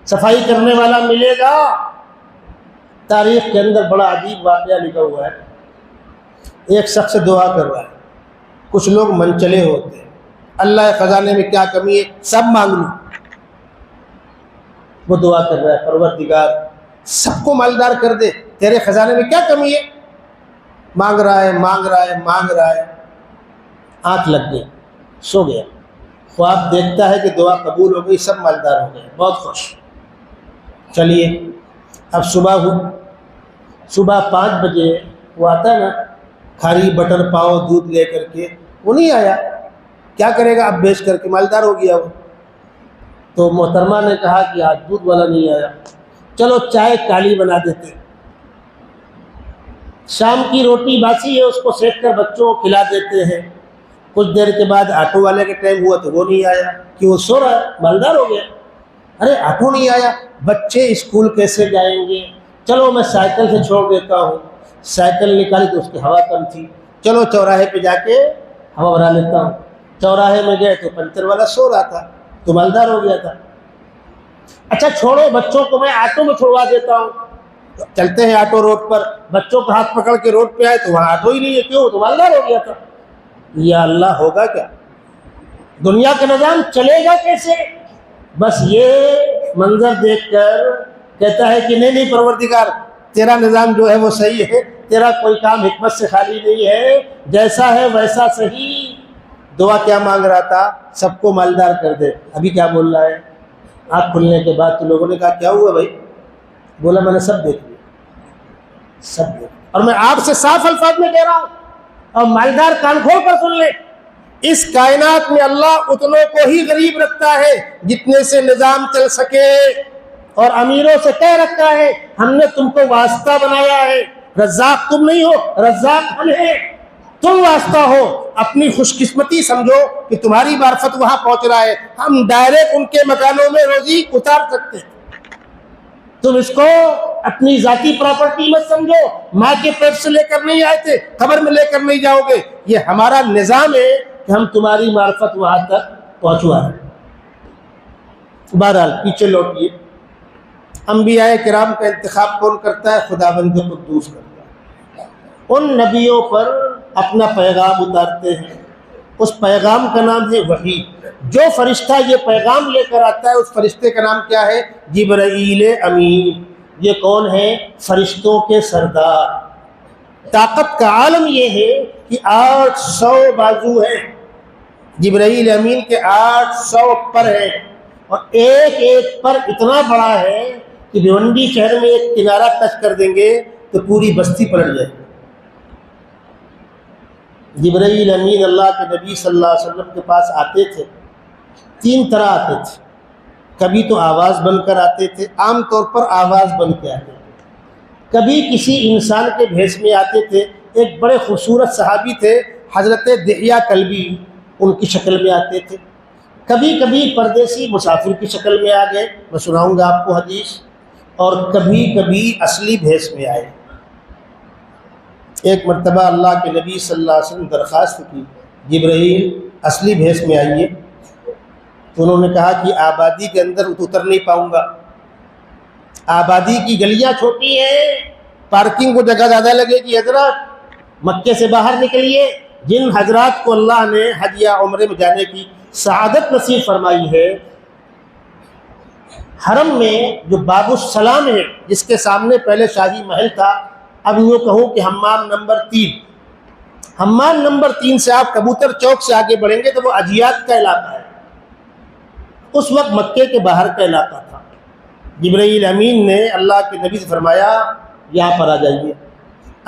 S4: صفائی کرنے والا ملے گا. تاریخ کے اندر بڑا عجیب واقعہ لکھا ہوا ہے. ایک شخص دعا کر رہا ہے. کچھ لوگ منچلے ہوتے ہیں، اللہ خزانے میں کیا کمی ہے سب مانگ لوں. وہ دعا کر رہا ہے، پروردگار سب کو مالدار کر دے، تیرے خزانے میں کیا کمی ہے. مانگ رہا ہے مانگ رہا ہے مانگ رہا ہے. آنکھ لگ گئی، سو گیا. خواب دیکھتا ہے کہ دعا قبول ہو گئی، سب مالدار ہو گئے، بہت خوش. چلیے اب صبح ہوئی. صبح 5 بجے وہ آتا ہے نا، کھاری بٹر پاؤ دودھ لے کر کے، وہ نہیں آیا. کیا کرے گا اب بیچ کر کے؟ مالدار ہو گیا وہ. تو محترمہ نے کہا کہ آج دودھ والا نہیں آیا، چلو چائے کالی بنا دیتے. شام کی روٹی باسی ہے، اس کو سیک کر بچوں کو کھلا دیتے ہیں. کچھ دیر کے بعد آٹو والے کا ٹائم ہوا تو وہ نہیں آیا کہ وہ سو رہا ہے، مالدار ہو گیا. ارے آٹو نہیں آیا، بچے اسکول کیسے جائیں گے؟ چلو میں سائیکل سے چھوڑ دیتا ہوں. سائیکل نکالی تو اس کی ہوا کم تھی، چلو چوراہے پہ جا کے ہوا بنا لیتا ہوں. چوراہے میں گئے تو پنچر والا سو رہا تھا تو مالدار ہو گیا تھا. اچھا چھوڑو، بچوں کو میں آٹو میں چھوڑوا دیتا ہوں. چلتے ہیں آٹو روڈ پر، بچوں کا ہاتھ پکڑ کے روڈ پہ آئے تو وہاں آٹو ہی نہیں ہے. کیوں؟ تو مالدار ہو گیا تھا. یا اللہ ہوگا کیا؟ دنیا کا نظام چلے گا کیسے؟ بس یہ منظر دیکھ کر کہتا ہے کہ نہیں پروردگار تیرا نظام جو ہے وہ صحیح ہے، تیرا کوئی کام حکمت سے خالی نہیں ہے، جیسا ہے ویسا صحیح. دعا کیا مانگ رہا تھا؟ سب کو مالدار کر دے. ابھی کیا بول رہا ہے؟ آنکھ کھلنے کے بعد تو لوگوں نے کہا کیا ہوا بھائی؟ بولا میں نے سب دیکھ لیا، سب دیکھ. اور میں آپ سے صاف الفاظ میں کہہ رہا ہوں، اور مالدار کان کھول کر سن لیں، اس کائنات میں اللہ اتنوں کو ہی غریب رکھتا ہے جتنے سے نظام چل سکے. اور امیروں سے کہہ رکھا ہے ہم نے تم کو واسطہ بنایا ہے، رزاق تم نہیں ہو، رزاق ہم ہیں، تم واسطہ ہو. اپنی خوش قسمتی سمجھو کہ تمہاری معرفت وہاں پہنچ رہا ہے. ہم ڈائریکٹ ان کے مکانوں میں روزی اتار سکتے ہیں. تم اس کو اپنی ذاتی پراپرٹی مت سمجھو. ماں کے پیٹ سے لے کر نہیں آئے تھے، قبر میں لے کر نہیں جاؤ گے. یہ ہمارا نظام ہے کہ ہم تمہاری معرفت وہاں تک پہنچوا رہے ہیں. بہرحال پیچھے لوٹیے. انبیاء کرام کا انتخاب کون کرتا ہے؟ خداوند قدوس کرتا ہے. ان نبیوں پر اپنا پیغام اتارتے ہیں. اس پیغام کا نام ہے وحی. جو فرشتہ یہ پیغام لے کر آتا ہے اس فرشتے کا نام کیا ہے؟ جبرائیل امین. یہ کون ہے؟ فرشتوں کے سردار. طاقت کا عالم یہ ہے کہ 800 بازو ہیں. جبرائیل امین کے 800 پر ہیں، اور ایک ایک پر اتنا بڑا ہے کہ بھیونڈی شہر میں ایک کنارہ ٹچ کر دیں گے تو پوری بستی پلٹ جائے گی. جبرائیل امین اللہ کے نبی صلی اللہ علیہ وسلم کے پاس آتے تھے. 3 طرح آتے تھے. کبھی تو آواز بن کر آتے تھے، عام طور پر آواز بن کے آتے تھے. کبھی کسی انسان کے بھیس میں آتے تھے. ایک بڑے خوبصورت صحابی تھے حضرت دحیہ کلبی، ان کی شکل میں آتے تھے. کبھی کبھی پردیسی مسافر کی شکل میں آ گئے، میں سناؤں گا آپ کو حدیث. اور کبھی کبھی اصلی بھیس میں آئے. ایک مرتبہ اللہ کے نبی صلی اللہ علیہ وسلم درخواست کی، جبرائیل اصلی بھیس میں آئیے. تو انہوں نے کہا کہ آبادی کے اندر اتر نہیں پاؤں گا، آبادی کی گلیاں چھوٹی ہیں، پارکنگ کو جگہ زیادہ لگے گی، حضرت مکے سے باہر نکلیے۔ جن حضرات کو اللہ نے حج یا عمرے میں جانے کی سعادت نصیب فرمائی ہے، حرم میں جو باب السلام ہے جس کے سامنے پہلے شاہی محل تھا، اب یوں کہوں کہ حمام نمبر 3، حمام نمبر 3 سے آپ کبوتر چوک سے آگے بڑھیں گے تو وہ اجیات کا علاقہ ہے، اس وقت مکے کے باہر کا علاقہ تھا۔ جبرائیل امین نے اللہ کے نبی سے فرمایا یہاں پر آ جائیے،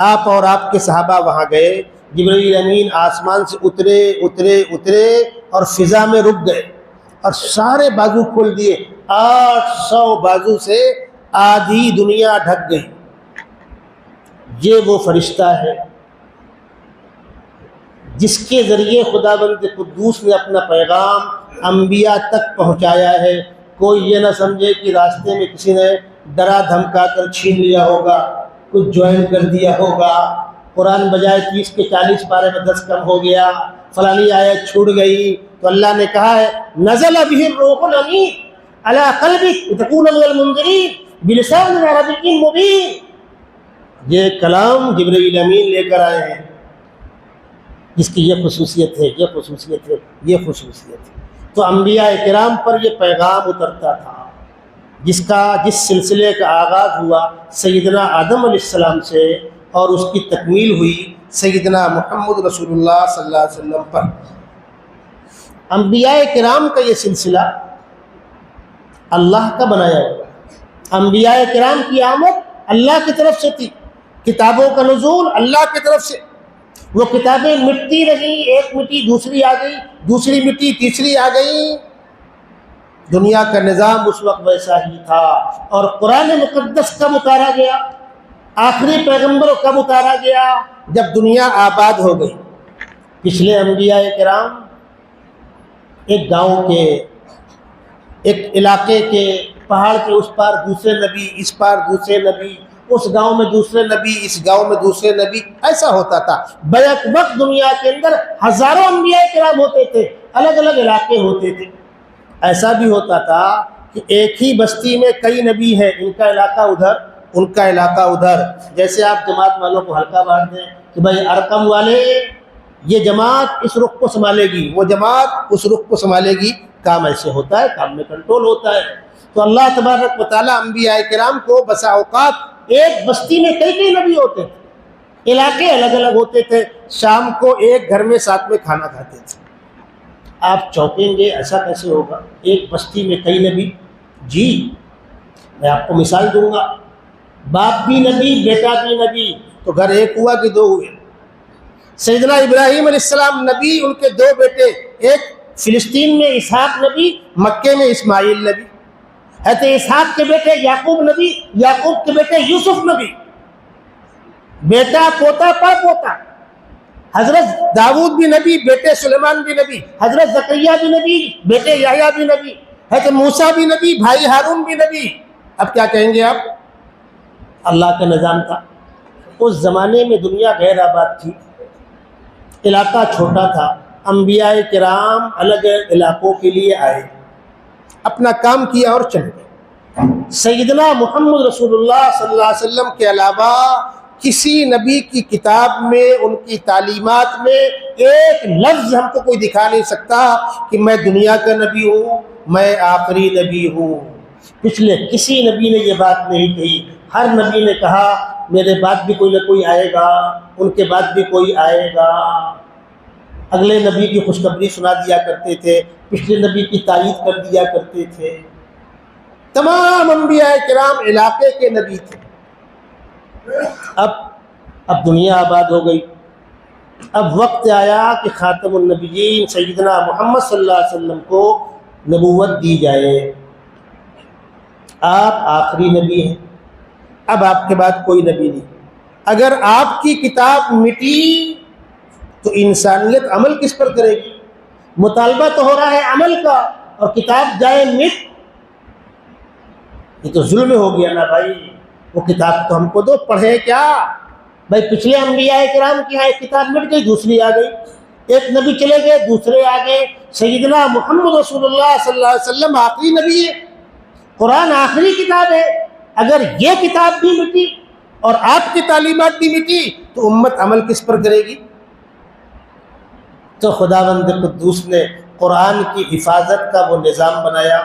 S4: آپ اور آپ کے صحابہ وہاں گئے، جبرائیل امین آسمان سے اترے اور فضا میں رک گئے اور سارے بازو کھول دیے، 800 بازو سے آدھی دنیا ڈھک گئی۔ یہ وہ فرشتہ ہے جس کے ذریعے خداوند قدوس نے اپنا پیغام انبیاء تک پہنچایا ہے۔ کوئی یہ نہ سمجھے کہ راستے میں کسی نے ڈرا دھمکا کر چھین لیا ہوگا، کچھ جوائن کر دیا ہوگا، قرآن بجائے 30 کے 40 پارے میں 10 کم ہو گیا، فلانی آیت چھوٹ گئی۔ تو اللہ نے کہا ہے نزل به الروح الامین علی قلبک لتکون من المنذرین بلسان عربی مبین۔ یہ کلام جبرائیل امین لے کر آئے ہیں جس کی یہ خصوصیت ہے، یہ خصوصیت ہے، یہ خصوصیت ہے۔ تو انبیاء کرام پر یہ پیغام اترتا تھا جس سلسلے کا آغاز ہوا سیدنا آدم علیہ السلام سے اور اس کی تکمیل ہوئی سیدنا محمد رسول اللہ صلی اللہ علیہ وسلم پر۔ انبیاء کرام کا یہ سلسلہ اللہ کا بنایا ہوا، انبیاء کرام کی آمد اللہ کی طرف سے تھی، کتابوں کا نزول اللہ کی طرف سے۔ وہ کتابیں مٹتی رہی، ایک مٹی دوسری آ گئی، دوسری مٹی تیسری آ گئی۔ دنیا کا نظام اس وقت ویسا ہی تھا۔ اور قرآن مقدس کب اتارا گیا؟ آخری پیغمبر کب اتارا گیا؟ جب دنیا آباد ہو گئی۔ پچھلے انبیاء کرام ایک گاؤں کے، ایک علاقے کے، پہاڑ کے اس پار دوسرے نبی، اس پار دوسرے نبی، اس گاؤں میں دوسرے نبی، اس گاؤں میں دوسرے نبی، ایسا ہوتا تھا۔ بیک وقت دنیا کے اندر ہزاروں انبیاء کرام ہوتے تھے، الگ الگ علاقے ہوتے تھے۔ ایسا بھی ہوتا تھا کہ ایک ہی بستی میں کئی نبی ہیں، ان کا علاقہ ادھر، ان کا علاقہ ادھر۔ جیسے آپ جماعت والوں کو ہلکا بانٹ دیں کہ بھائی ارقم والے یہ جماعت اس رخ کو سنبھالے گی، وہ جماعت اس رخ کو سنبھالے گی، کام ایسے ہوتا ہے، کام میں کنٹرول ہوتا ہے۔ تو اللہ تبارک و تعالیٰ انبیاء کرام کو بسا اوقات ایک بستی میں کئی نبی ہوتے تھے، علاقے الگ الگ ہوتے تھے، شام کو ایک گھر میں ساتھ میں کھانا کھاتے تھے۔ آپ چونکیں گے ایسا کیسے ہوگا؟ ایک بستی میں کئی نبی؟ جی میں آپ کو مثال دوں گا، باپ بھی نبی بیٹا بھی نبی، تو گھر ایک ہوا کہ دو ہوئے؟ سیدنا ابراہیم علیہ السلام نبی، ان کے دو بیٹے، ایک فلسطین میں اسحاق نبی، مکے میں اسماعیل نبی۔ حضرت اسحاق کے بیٹے یعقوب نبی، یعقوب کے بیٹے یوسف نبی، بیٹا پوتا پر پوتا۔ حضرت داؤد بھی نبی، بیٹے سلیمان بھی نبی، حضرت زکریا بھی نبی، بیٹے یحییٰ بھی نبی، حضرت موسیٰ بھی نبی، بھائی ہارون بھی نبی۔ اب کیا کہیں گے آپ؟ اللہ کا نظام تھا۔ اس زمانے میں دنیا غیر آباد تھی، علاقہ چھوٹا تھا، انبیاء کرام الگ علاقوں کے لیے آئے، اپنا کام کیا اور چلے گئے۔ سیدنا محمد رسول اللہ صلی اللہ علیہ وسلم کے علاوہ کسی نبی کی کتاب میں، ان کی تعلیمات میں ایک لفظ ہم کو کوئی دکھا نہیں سکتا کہ میں دنیا کا نبی ہوں، میں آخری نبی ہوں۔ پچھلے کسی نبی نے یہ بات نہیں کہی۔ ہر نبی نے کہا میرے بعد بھی کوئی نہ کوئی آئے گا، ان کے بعد بھی کوئی آئے گا۔ اگلے نبی کی خوشخبری سنا دیا کرتے تھے، پچھلے نبی کی تائید کر دیا کرتے تھے۔ تمام انبیاء کرام علاقے کے نبی تھے۔ اب دنیا آباد ہو گئی، اب وقت آیا کہ خاتم النبیین سیدنا محمد صلی اللہ علیہ وسلم کو نبوت دی جائے۔ آپ آخری نبی ہیں، اب آپ کے بعد کوئی نبی نہیں۔ اگر آپ کی کتاب مٹی تو انسانیت عمل کس پر کرے گی؟ مطالبہ تو ہو رہا ہے عمل کا، اور کتاب جائے مٹ، یہ تو ظلم ہو گیا نا بھائی۔ وہ کتاب تو ہم کو دو، پڑھیں کیا بھائی؟ پچھلے انبیاء کرام کی یہاں ایک کتاب مٹ گئی، دوسری آ گئی۔ ایک نبی چلے گئے، دوسرے آ گئے، سیدنا محمد رسول اللہ صلی اللہ علیہ وسلم آخری نبی ہے، قرآن آخری کتاب ہے۔ اگر یہ کتاب بھی مٹی اور آپ کی تعلیمات بھی مٹی تو امت عمل کس پر کرے گی؟ تو خداوند قدوس نے قرآن کی حفاظت کا وہ نظام بنایا۔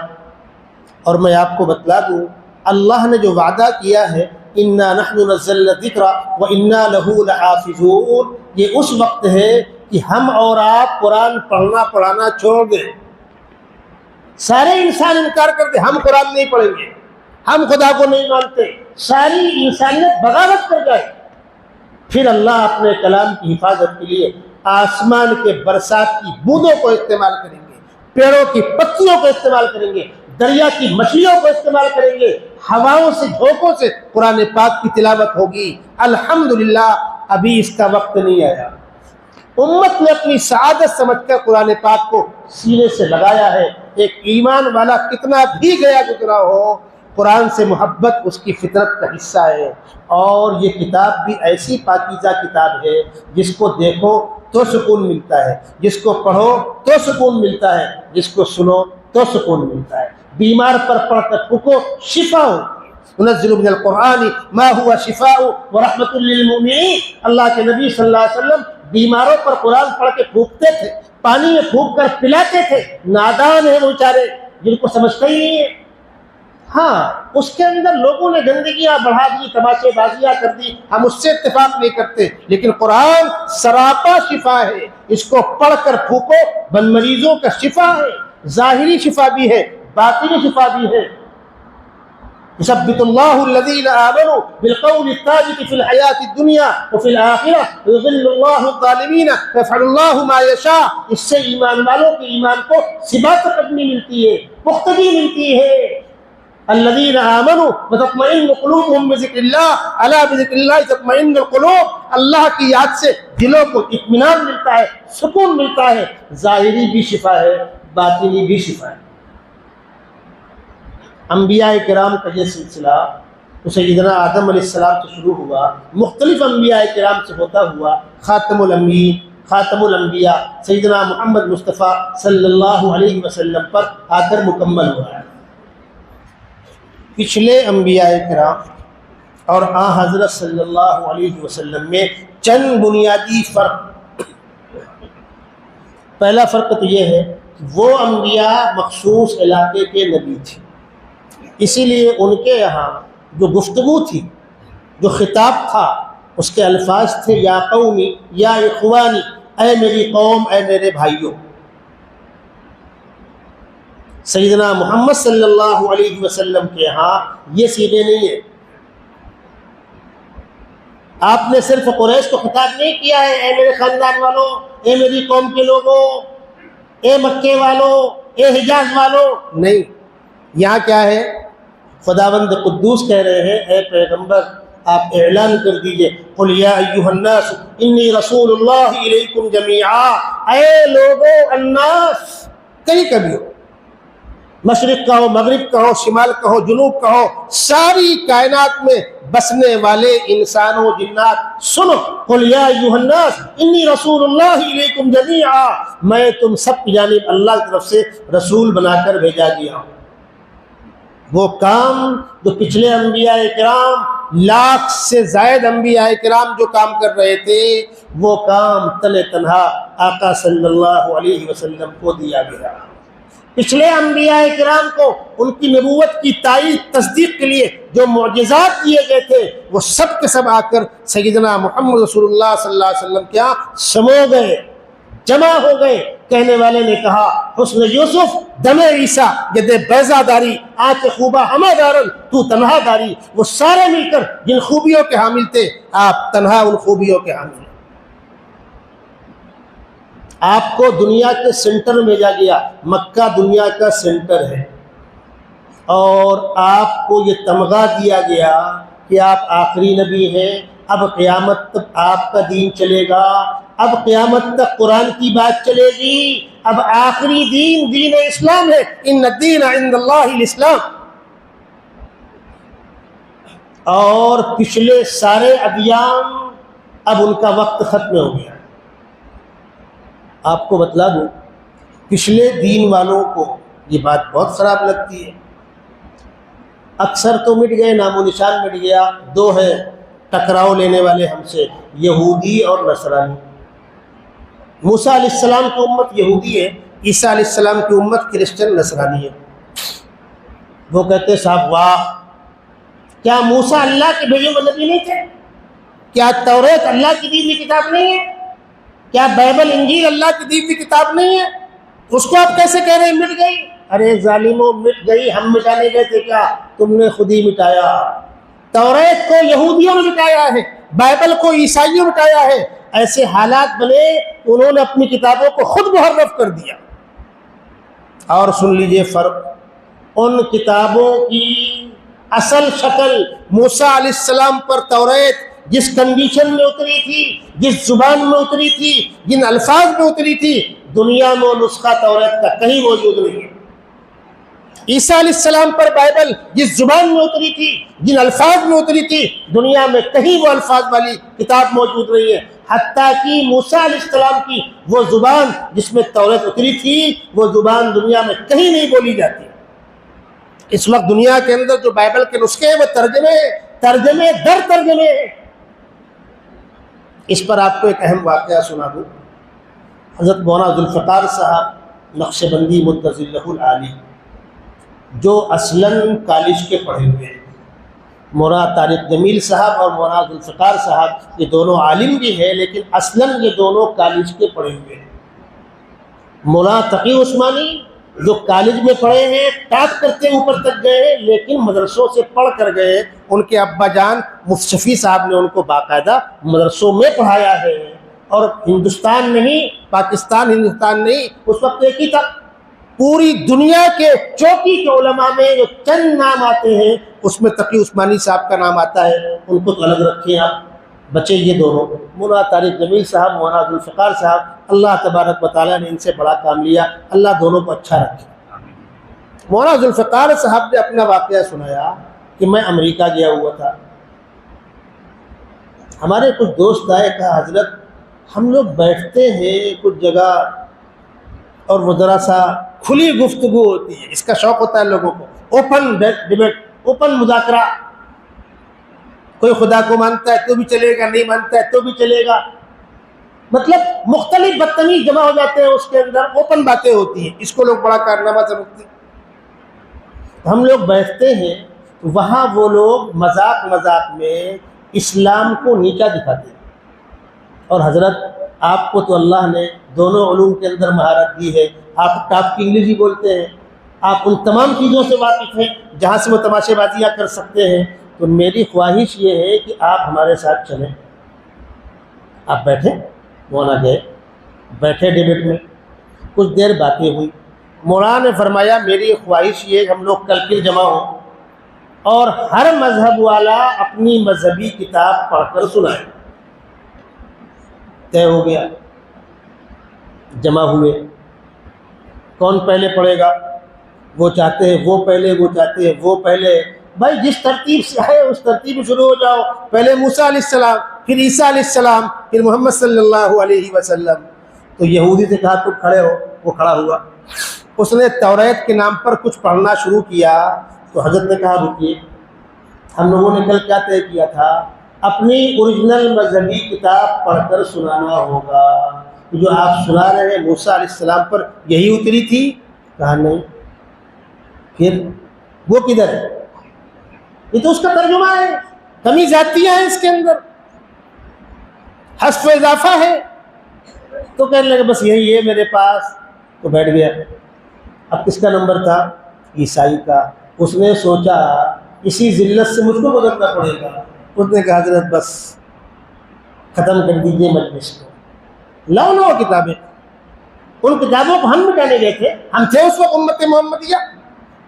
S4: اور میں آپ کو بتلا دوں، اللہ نے جو وعدہ کیا ہے اِنَّا نَحْنُ نَزَّلْنَا الذِّكْرَ وَإِنَّا لَهُ لَحَافِظُونَ، یہ اس وقت ہے کہ ہم اور آپ قرآن پڑھنا پڑھانا چھوڑ دیں۔ سارے انسان انکار کرتے، ہم قرآن نہیں پڑھیں گے، ہم خدا کو نہیں مانتے، ساری انسانیت بغاوت کر جائے، پھر اللہ اپنے کلام کی حفاظت کے لیے آسمان کے برسات کی بوندوں کو استعمال کریں گے، پیڑوں کی پتیوں کو استعمال کریں گے، دریا کی مچھلیوں کو استعمال کریں گے، ہواؤں سے جھونکوں سے قرآن پاک کی تلاوت ہوگی۔ الحمدللہ ابھی اس کا وقت نہیں آیا۔ امت نے اپنی سعادت سمجھ کر قرآن پاک کو سینے سے لگایا ہے۔ ایک ایمان والا کتنا بھی گیا گزرا ہو، قرآن سے محبت اس کی فطرت کا حصہ ہے۔ اور یہ کتاب بھی ایسی پاکیزہ کتاب ہے جس کو دیکھو تو سکون ملتا ہے، جس کو پڑھو تو سکون ملتا ہے، جس کو سنو تو سکون ملتا ہے۔ بیمار پر پڑھ کر پھونکو، شفا ہوتی ہے۔ ننزل من القرآن ما هو شفاء ورحمۃ للمؤمنین، اللہ کے نبی صلی اللہ علیہ وسلم بیماروں پر قرآن پڑھ کے پھونکتے تھے، پانی میں پھونک کر پلاتے تھے۔ نادان ہیں وہ بیچارے جن کو سمجھتا ہی نہیں ہے۔ ہاں اس کے اندر لوگوں نے گندگیاں بڑھا دی، تماشے بازیاں کر دی، ہم اس سے اتفاق نہیں کرتے، لیکن قرآن سراپا شفا ہے۔ اس کو پڑھ کر پھونکو، بن مریضوں کا شفا ہے، ظاہری شفا بھی ہے، باطنی شفا بھی ہے۔ يثبت الله الذين آمنوا بالقول الثابت في الحياة الدنيا وفي الآخرة ويضل الله الظالمين ويفعل الله ما يشاء۔ اس سے ایمان والوں کے ایمان کو ثبات قدمی ملتی ہے، پختگی ملتی ہے۔ الذين آمنوا وتطمئن قلوبهم بذكر الله ألا بذكر الله تطمئن القلوب، اللہ کی یاد سے دلوں کو اطمینان ملتا ہے، سکون ملتا ہے۔ ظاہری بھی شفا ہے، باطنی بھی شفا ہے۔ انبیاء کرام کا یہ سلسلہ تو سیدنا آدم علیہ السلام سے شروع ہوا، مختلف انبیاء کرام سے ہوتا ہوا خاتم الانبیاء سیدنا محمد مصطفیٰ صلی اللہ علیہ وسلم پر آ کر مکمل ہوا ہے۔ پچھلے انبیاء کرام اور آن حضرت صلی اللہ علیہ وسلم میں چند بنیادی فرق۔ پہلا فرق تو یہ ہے وہ انبیاء مخصوص علاقے کے نبی تھے، اسی لیے ان کے یہاں جو گفتگو تھی، جو خطاب تھا، اس کے الفاظ تھے یا قومی، یا اخوانی، اے میری قوم، اے میرے بھائیوں۔ سیدنا محمد صلی اللہ علیہ وسلم کے یہاں یہ صیغے نہیں ہیں۔ آپ نے صرف قریش کو خطاب نہیں کیا ہے اے میرے خاندان والوں، اے میری قوم کے لوگوں، اے مکے والوں، اے حجاز والوں، نہیں، یہاں کیا ہے؟ خداوند قدوس کہہ رہے ہیں اے پیغمبر آپ اعلان کر دیجئے قل یا ایھا الناس انی رسول اللہ الیکم جمیعا، اے لوگو الناس، کہیں کبھی ہو، مشرق کا ہو، مغرب کا ہو، شمال کا ہو، جنوب کا ہو، ساری کائنات میں بسنے والے انسانوں جنات سنو، قل یا ایھا الناس انی رسول اللہ الیکم جمیعا، میں تم سب کی جانب اللہ کی طرف سے رسول بنا کر بھیجا گیا ہوں۔ وہ کام جو پچھلے انبیاء کرام، لاکھ سے زائد انبیاء کرام جو کام کر رہے تھے، وہ کام تن تنہا آقا صلی اللہ علیہ وسلم کو دیا گیا۔ پچھلے انبیاء کرام کو ان کی نبوت کی تائید تصدیق کے لیے جو معجزات دیے گئے تھے، وہ سب کے سب آ کر سیدنا محمد رسول اللہ صلی اللہ علیہ وسلم کیا سمو گئے، جمع ہو گئے۔ کہنے والے نے کہا حسن یوسف دم عیسیٰ ید بیضا داری آنچ خوبہ ہمہ دارن تو تنہا داری، وہ سارے مل کر جن خوبیوں کے حامل تھے، آپ تنہا ان خوبیوں کے حامل ہیں۔ آپ کو دنیا کے سینٹر میں جا گیا، مکہ دنیا کا سینٹر ہے، اور آپ کو یہ تمغہ دیا گیا کہ آپ آخری نبی ہیں، اب قیامت تک آپ کا دین چلے گا، اب قیامت تک قرآن کی بات چلے گی، اب آخری دین دین اسلام ہے، ان الدین عند اللہ الاسلام۔ اور پچھلے سارے ادیان اب ان کا وقت ختم ہو گیا۔ آپ کو بتلا دوں، پچھلے دین والوں کو یہ بات بہت خراب لگتی ہے۔ اکثر تو مٹ گئے، نام و نشان مٹ گیا، دو ہیں ٹکراؤ لینے والے ہم سے، یہودی اور نصرانی۔ موسیٰ علیہ السلام کی امت یہودی ہے، عیسیٰ علیہ السلام کی امت کرسچن نصرانی ہے۔ وہ کہتے صاحب واہ، کیا موسیٰ اللہ کے بھیجے ہوئے نبی نہیں تھے؟ کیا توریت اللہ کی دی ہوئی کتاب نہیں ہے؟ کیا بائبل انجیل اللہ کی دی ہوئی کتاب نہیں ہے؟ اس کو آپ کیسے کہہ رہے ہیں مٹ گئی؟ ارے ظالموں، مٹ گئی، ہم مٹانے گئے تھے کیا؟ تم نے خود ہی مٹایا۔ توریت کو یہودیوں نے مٹایا ہے، بائبل کو عیسائیوں نے مٹایا ہے۔ ایسے حالات بنے، انہوں نے اپنی کتابوں کو خود محرف کر دیا۔ اور سن لیجئے فرق، ان کتابوں کی اصل شکل موسیٰ علیہ السلام پر توریت جس کنڈیشن میں اتری تھی، جس زبان میں اتری تھی، جن الفاظ میں اتری تھی، دنیا میں نسخہ توریت کا کہیں موجود نہیں ہے۔ عیسیٰ علیہ السلام پر بائبل جس زبان میں اتری تھی، جن الفاظ میں اتری تھی، دنیا میں کہیں وہ الفاظ والی کتاب موجود نہیں ہے۔ حتیٰ کہ موسیٰ علیہ السلام کی وہ زبان جس میں توریت اتری تھی، وہ زبان دنیا میں کہیں نہیں بولی جاتی۔ اس وقت دنیا کے اندر جو بائبل کے نسخے ہیں وہ ترجمے در ترجمے ہیں۔ اس پر آپ کو ایک اہم واقعہ سنا دوں۔ حضرت مولانا ذوالفقار صاحب نقش بندی متظلہ العالی، جو اصلاً کالج کے پڑھے ہوئے ہیں، مولانا طارق جمیل صاحب اور مولانا ذوالفقار صاحب یہ دونوں عالم بھی ہیں، لیکن اصلاً یہ دونوں کالج کے پڑھے ہوئے ہیں۔ مولانا تقی عثمانی جو کالج میں پڑھے ہیں، ٹاپ کرتے اوپر تک گئے ہیں، لیکن مدرسوں سے پڑھ کر گئے۔ ان کے ابا جان مفتی شفیع صاحب نے ان کو باقاعدہ مدرسوں میں پڑھایا ہے۔ اور ہندوستان نہیں، پاکستان ہندوستان نہیں، اس وقت ایک ہی تھا۔ پوری دنیا کے چوکی کے علماء میں جو چند نام آتے ہیں، اس میں تقی عثمانی صاحب کا نام آتا ہے۔ ان کو تو الگ رکھیں آپ، بچے یہ دونوں، مولانا طارق جمیل صاحب، مولانا ذوالفقار صاحب، اللہ تبارک و تعالیٰ نے ان سے بڑا کام لیا، اللہ دونوں کو اچھا رکھے۔ مولانا ذوالفقار صاحب نے اپنا واقعہ سنایا کہ میں امریکہ گیا ہوا تھا، ہمارے کچھ دوست آئے، کہا حضرت ہم لوگ بیٹھتے ہیں کچھ جگہ اور وہ ذرا سا کھلی گفتگو ہوتی ہے، اس کا شوق ہوتا ہے لوگوں کو، اوپن ڈیبیٹ، اوپن مذاکرہ، کوئی خدا کو مانتا ہے تو بھی چلے گا، نہیں مانتا ہے تو بھی چلے گا، مطلب مختلف بدتمیز جمع ہو جاتے ہیں، اس کے اندر اوپن باتیں ہوتی ہیں، اس کو لوگ بڑا کارنامہ سمجھتے ہیں۔ ہم لوگ بیٹھتے ہیں، وہاں وہ لوگ مذاق میں اسلام کو نیچا دکھاتے ہیں۔ اور حضرت آپ کو تو اللہ نے دونوں علوم کے اندر مہارت دی ہے، آپ ٹاپ کی انگریزی بولتے ہیں، آپ ان تمام چیزوں سے واقف ہیں جہاں سے وہ تماشے بازیاں کر سکتے ہیں، تو میری خواہش یہ ہے کہ آپ ہمارے ساتھ چلیں۔ آپ بیٹھے، مولانا گئے، بیٹھے ڈیبیٹ میں، کچھ دیر باتیں ہوئی، مولانا نے فرمایا میری خواہش یہ کہ ہم لوگ کل پھر جمع ہوں اور ہر مذہب والا اپنی مذہبی کتاب پڑھ کر سنائے۔ طے ہو گیا، جمع ہوئے، کون پہلے پڑھے گا؟ وہ چاہتے ہیں وہ پہلے، وہ چاہتے ہیں وہ پہلے۔ بھائی جس ترتیب سے ہے اس ترتیب میں شروع ہو جاؤ، پہلے موسیٰ علیہ السلام، پھر عیسیٰ علیہ السلام، پھر محمد صلی اللہ علیہ وسلم۔ تو یہودی سے کہا تم کھڑے ہو، وہ کھڑا ہوا، اس نے توریت کے نام پر کچھ پڑھنا شروع کیا، تو حضرت نے کہا رکیے، ہم لوگوں نے کل کیا طے کیا تھا؟ اپنی اوریجنل مذہبی کتاب پڑھ کر سنانا ہوگا۔ جو آپ سنا رہے ہیں موسیٰ علیہ السلام پر یہی اتری تھی؟ کہا نہیں۔ پھر وہ کدھر ہے؟ یہ تو اس کا ترجمہ ہے، کمی ذاتیہ ہے اس کے اندر، حذف و اضافہ ہے۔ تو کہنے لگے بس یہی ہے میرے پاس، تو بیٹھ گیا۔ اب کس کا نمبر تھا؟ عیسائی کا۔ اس نے سوچا اسی ذلت سے مجھ کو گزرنا پڑے گا۔ اس نے کہا حضرت بس ختم کر دیجیے مجلس کو، لاؤ نو کتابیں۔ ان کتابوں کو ہم مٹانے گئے تھے، ہم تھے اس وقت امت محمدیہ۔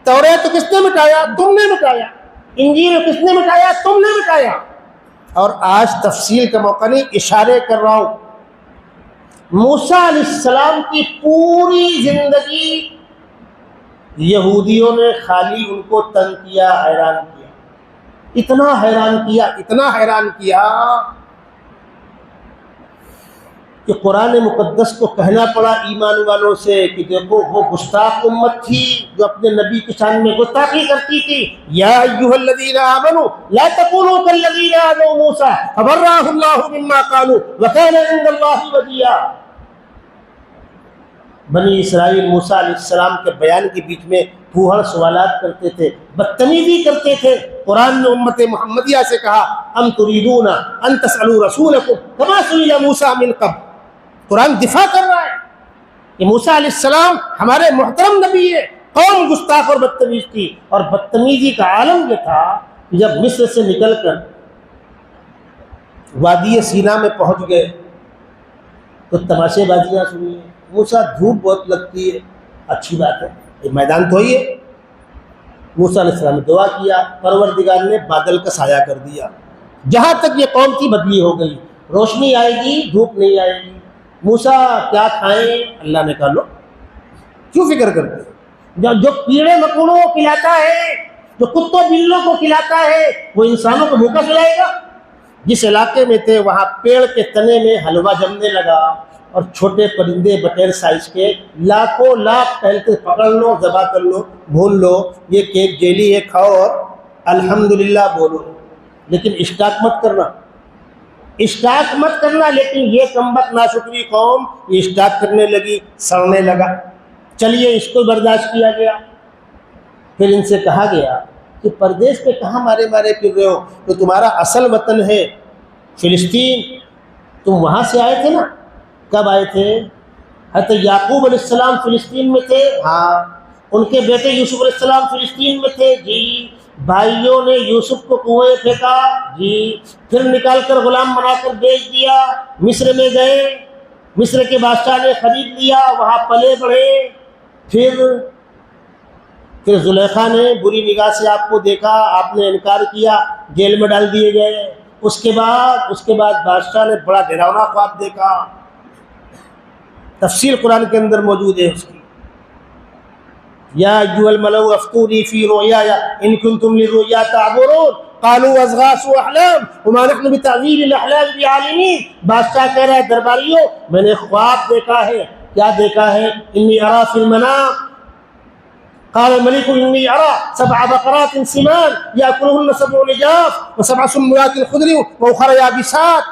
S4: توریت تو کس نے مٹایا؟ تم نے مٹایا۔ انجیل کس نے مٹایا؟ تم نے مٹایا۔ اور آج تفصیل کا موقع نہیں، اشارے کر رہا ہوں۔ موسیٰ علیہ السلام کی پوری زندگی یہودیوں نے خالی ان کو تنگ کیا، حیران کیا، اتنا حیران کیا، اتنا حیران کیا کہ قرآن مقدس کو کہنا پڑا ایمان والوں سے کہ دیکھو وہ گستاخ امت تھی جو اپنے نبی کی شان میں گستاخی کرتی تھی. یا ایھا الذین آمنوا لا تکونوا کالذین آذوا موسیٰ فبرأہ اللہ مما قالوا وکان عند اللہ وجیہا. بنی اسرائیل موسیٰ علیہ السلام کے بیان کے بیچ میں پھوہڑ سوالات کرتے تھے، بدتمیزی کرتے تھے. قرآن نے امت محمدیہ سے کہا ام تريدون ان تسألوا رسولکم کما سئل موسیٰ من قبل. قرآن دفاع کر رہا ہے کہ موسیٰ علیہ السلام ہمارے محترم نبی ہے. قوم گستاخ اور بدتمیز تھی، اور بدتمیزی کا عالم یہ تھا کہ جب مصر سے نکل کر وادی سینا میں پہنچ گئے تو تماشے بازیاں سنی. موسیٰ دھوپ بہت لگتی ہے، اچھی بات ہے، یہ میدان تو ہی ہے. موسیٰ علیہ السلام نے دعا کیا، پروردگار نے بادل کا سایہ کر دیا. جہاں تک یہ قوم تھی بدلی ہو گئی، روشنی آئے گی دھوپ نہیں آئے گی. موسیٰ کیا کھائیں؟ اللہ نے کہا لو، کیوں فکر کرتے؟ جو کیڑے مکوڑوں کو کھلاتا ہے، جو کتوں بلوں کو کھلاتا ہے، وہ انسانوں کو بھوکا سلائے گا؟ جس علاقے میں تھے وہاں پیڑ کے تنے میں حلوہ جمنے لگا، اور چھوٹے پرندے بٹیر سائز کے لاکھوں لاکھ ٹہلتے، پکڑ لو، ذبح کر لو، بھون لو، یہ کیک جیلی ہے کھاؤ اور الحمدللہ بولو. لیکن اشتاق مت کرنا، اشتاق مت کرنا. لیکن یہ کمبخت ناشکری قوم یہ اشتاق کرنے لگی، سڑنے لگا. چلیے اس کو برداشت کیا گیا. پھر ان سے کہا گیا کہ پردیس پہ کہاں مارے مارے پھر رہے ہو؟ تو تمہارا اصل وطن ہے فلسطین، تم وہاں سے آئے تھے نا. کب آئے تھے؟ حضرت یعقوب علیہ السلام فلسطین میں تھے، ہاں. ان کے بیٹے یوسف علیہ السلام فلسطین میں تھے، جی. بھائیوں نے یوسف کو کنویں پھینکا، جی. پھر نکال کر غلام بنا کر بیچ دیا، مصر میں گئے، مصر کے بادشاہ نے خرید لیا، وہاں پلے بڑھے. پھر زلیخا نے بری نگاہ سے آپ کو دیکھا، آپ نے انکار کیا، جیل میں ڈال دیے گئے. اس کے بعد بادشاہ نے بڑا ڈراؤنا خواب دیکھا، تفسیر قرآن کے اندر موجود ہے اس کی. یا ایھا الملأ افتونی فی رؤیای ان کنتم للرؤیا تعبرون قالوا اضغاث احلام وما نحن بتأویل الاحلام بعالمین. بادشاہ کہہ رہا ہے درباریوں میں نے خواب دیکھا ہے. کیا دیکھا ہے؟ انی ارا فی المنام قال الملك انی ارا 7 بقرات سمان یاکلهن 7 عجاف و7 سنبلات خضر واخر یابسات.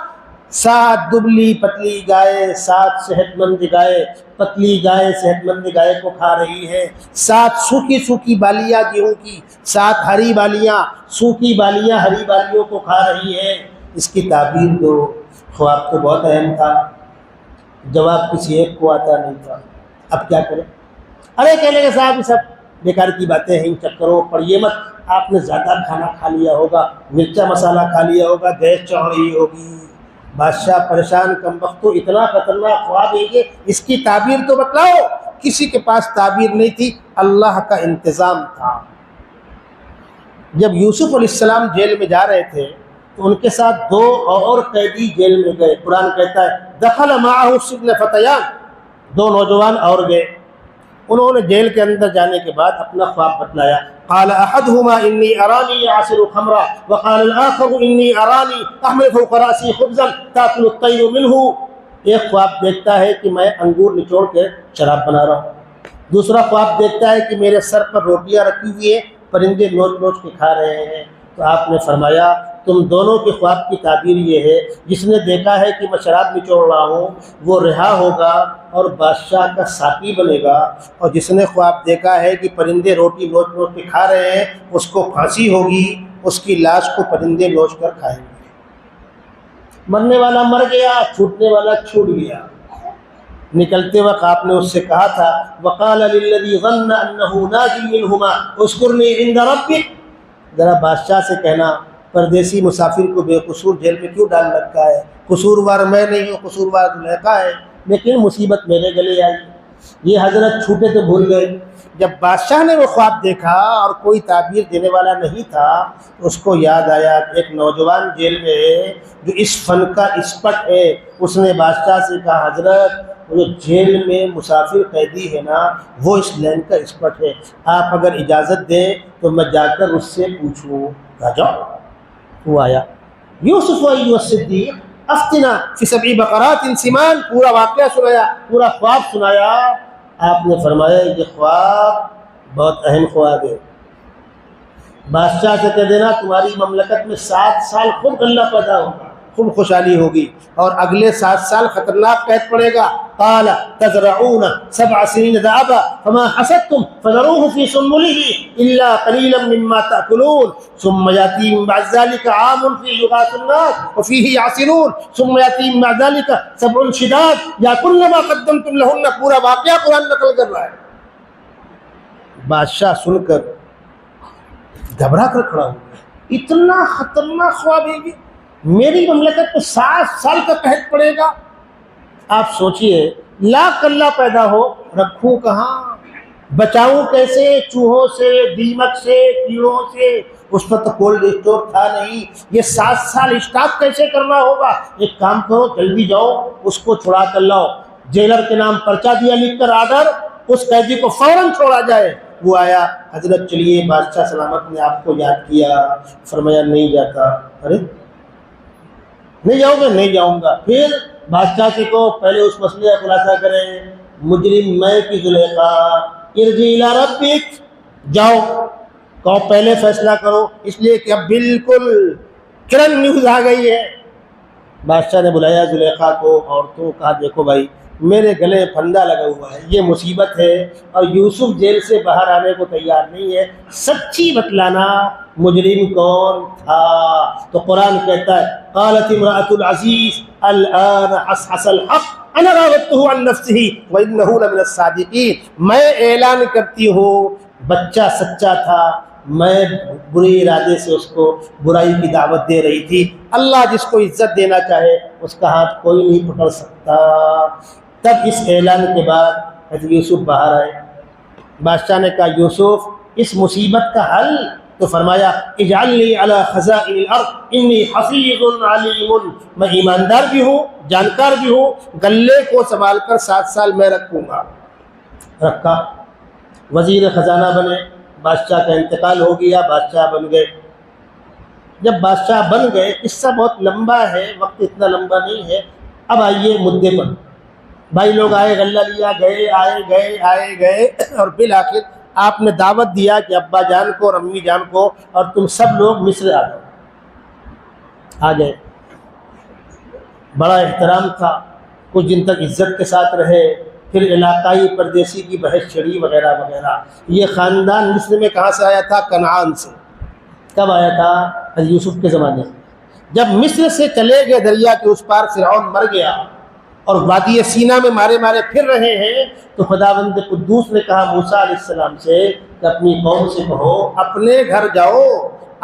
S4: 7 دبلی پتلی گائے، 7 صحت مند گائے، پتلی گائے صحت مند گائے کو کھا رہی ہے. 7 سوکھی سوکھی بالیاں گیہوں کی، 7 ہری بالیاں سوکھی بالیاں ہری بالیوں کو کھا رہی ہے. اس کی تعبیر دو. خواب تو بہت اہم تھا، جواب کسی ایک کو آتا نہیں تھا. اب کیا کریں؟ ارے کہنے کے صاحب یہ سب بیکار کی باتیں ہیں، ان چکروں پڑیے مت. آپ نے زیادہ کھانا کھا لیا ہوگا، مرچا مسالہ کھا لیا ہوگا، گیس چڑھ رہی ہوگی. بادشاہ پریشان، کمبختو اتنا خطرناک خواب ہے یہ، اس کی تعبیر تو بتلاؤ. کسی کے پاس تعبیر نہیں تھی، اللہ کا انتظام تھا. جب یوسف علیہ السلام جیل میں جا رہے تھے تو ان کے ساتھ 2 اور قیدی جیل میں گئے. قرآن کہتا ہے دخل معہ السجن فتیان، 2 نوجوان اور گئے. انہوں نے جیل کے اندر جانے کے بعد اپنا خواب بتلایا. قال احدهما انی ارانی اعصر خمرا وقال الاخر انی ارانی احمل فوق رأسی خبزا تاکل الطیر منہ. ایک خواب دیکھتا ہے کہ میں انگور نچوڑ کے شراب بنا رہا ہوں. دوسرا خواب دیکھتا ہے کہ میرے سر پر روٹیاں رکھی ہوئی ہیں، پرندے نوچ نوچ کے کھا رہے ہیں. تو آپ نے فرمایا تم دونوں کے خواب کی تعبیر یہ ہے، جس نے دیکھا ہے کہ میں شراب نچوڑ رہا ہوں وہ رہا ہوگا اور بادشاہ کا ساقی بنے گا، اور جس نے خواب دیکھا ہے کہ پرندے روٹی نوچ نوچ کے کھا رہے ہیں اس کو پھانسی ہوگی، اس کی لاش کو پرندے نوچ کر کھائیں گے. مرنے والا مر گیا، چھوٹنے والا چھوٹ گیا. نکلتے وقت آپ نے اس سے کہا تھا وقال للذی ظن انہ ناج منہما اذکرنی عند ربک. ذرا بادشاہ سے کہنا پردیسی مسافر کو بے قصور جیل میں کیوں ڈال رکھا ہے؟ قصوروار میں نہیں ہوں، قصوروار زلیخا ہے، لیکن مصیبت میرے گلے آئی. یہ حضرت چھوٹے تو بھول گئے. جب بادشاہ نے وہ خواب دیکھا اور کوئی تعبیر دینے والا نہیں تھا تو اس کو یاد آیا کہ ایک نوجوان جیل میں ہے جو اس فن کا ایکسپرٹ ہے. اس نے بادشاہ سے کہا حضرت وہ جو جیل میں مسافر قیدی ہے نا وہ اس لائن کا ایکسپرٹ ہے، آپ اگر اجازت دیں تو میں جا کر اس سے پوچھوں. جاؤ. وہ آیا. یوسف ایھا الصدیق افتنا فی 7 بقرات سمان، پورا واقعہ سنایا، پورا خواب سنایا. آپ نے فرمایا یہ خواب بہت اہم خواب ہے. بادشاہ سے کہہ دینا تمہاری مملکت میں 7 سال خوب غلہ پیدا ہوگا، خوب خوشحالی ہوگی، اور اگلے 7 سال خطرناک قحط پڑے گا. قال تزرعون 7 سنين دابا فما حصدتم فذروه في سنبله الا قليلا مما تاكلون ثم ياتي من بعد ذلك عام فيه يغاث الناس وفيه يعصرون ثم ياتي من بعد ذلك 7 شداد ياكلن ما قدمتم لهن. پورا واقعہ قرآن نقل کر رہا ہے. بادشاہ سن کر گھبرا کر کھڑا ہو گیا. اتنا خطرناک خواب ہے کہ میری مملکت میں 7 سال کا قحط پڑے گا. آپ سوچئے لاکھ اللہ پیدا ہو، رکھوں کہاں، بچاؤں کیسے، چوہوں سے، دیمک سے، کیڑوں سے. اس پر تو کولڈ اسٹور تھا نہیں. یہ 7 سال اسٹاک کیسے کرنا ہوگا. ایک کام کرو، جلدی جاؤ اس کو چھڑا کر لاؤ. جیلر کے نام پرچہ دیا لکھ کر آرڈر، اس قیدی کو فوراً چھوڑا جائے. وہ آیا، حضرت چلیے بادشاہ سلامت نے آپ کو یاد کیا. فرمایا نہیں جاتا. ارے نہیں جاؤ گے؟ نہیں جاؤں گا. پھر بادشاہ سے کو پہلے اس مسئلے کا خلاصہ کریں. مجرم میں کی زلیخا ارجع الی ربک، جاؤ کہو پہلے فیصلہ کرو، اس لیے کہ اب بالکل کرنٹ نیوز آ گئی ہے. بادشاہ نے بلایا زلیخا کو، عورتوں کہا دیکھو بھائی میرے گلے پھندا لگا ہوا ہے، یہ مصیبت ہے، اور یوسف جیل سے باہر آنے کو تیار نہیں ہے. سچی بتلانا مجرم کون تھا. تو قرآن کہتا ہے قالت امرأة العزیز الآن حصحص الحق انا راودته عن نفسه وانه لمن الصادقین. میں اعلان کرتی ہوں بچہ سچا تھا، میں برے ارادے سے اس کو برائی کی دعوت دے رہی تھی. اللہ جس کو عزت دینا چاہے اس کا ہاتھ کوئی نہیں پکڑ سکتا. تب اس اعلان کے بعد حضرت یوسف باہر آئے. بادشاہ نے کہا یوسف اس مصیبت کا حل، تو فرمایا اجعلنی علی خزائن الارض انی حفیظ علیم. میں ایماندار بھی ہوں، جانکار بھی ہوں، غلے کو سنبھال کر 7 سال میں رکھوں گا. رکھا، وزیر خزانہ بنے. بادشاہ کا انتقال ہو گیا، بادشاہ بن گئے. جب بادشاہ بن گئے، قصہ بہت لمبا ہے، وقت اتنا لمبا نہیں ہے. اب آئیے مدعے پر. بھائی لوگ آئے، غلہ لیا، گئے آئے گئے اور بالآخر آپ نے دعوت دیا کہ ابا جان کو اور امی جان کو اور تم سب لوگ مصر آ جاؤ. آ گئے. بڑا احترام تھا، کچھ دن تک عزت کے ساتھ رہے. پھر علاقائی پردیسی کی بحث چھڑی وغیرہ وغیرہ. یہ خاندان مصر میں کہاں سے آیا تھا؟ کنعان سے. کب آیا تھا؟ حضرت یوسف کے زمانے میں. جب مصر سے چلے گئے دریا کے اس پار، فرعون مر گیا اور وادی سینا میں مارے پھر رہے ہیں، تو خداوند قدوس نے کہا موسیٰ علیہ السلام سے کہ اپنی قوم سے کہو اپنے گھر جاؤ،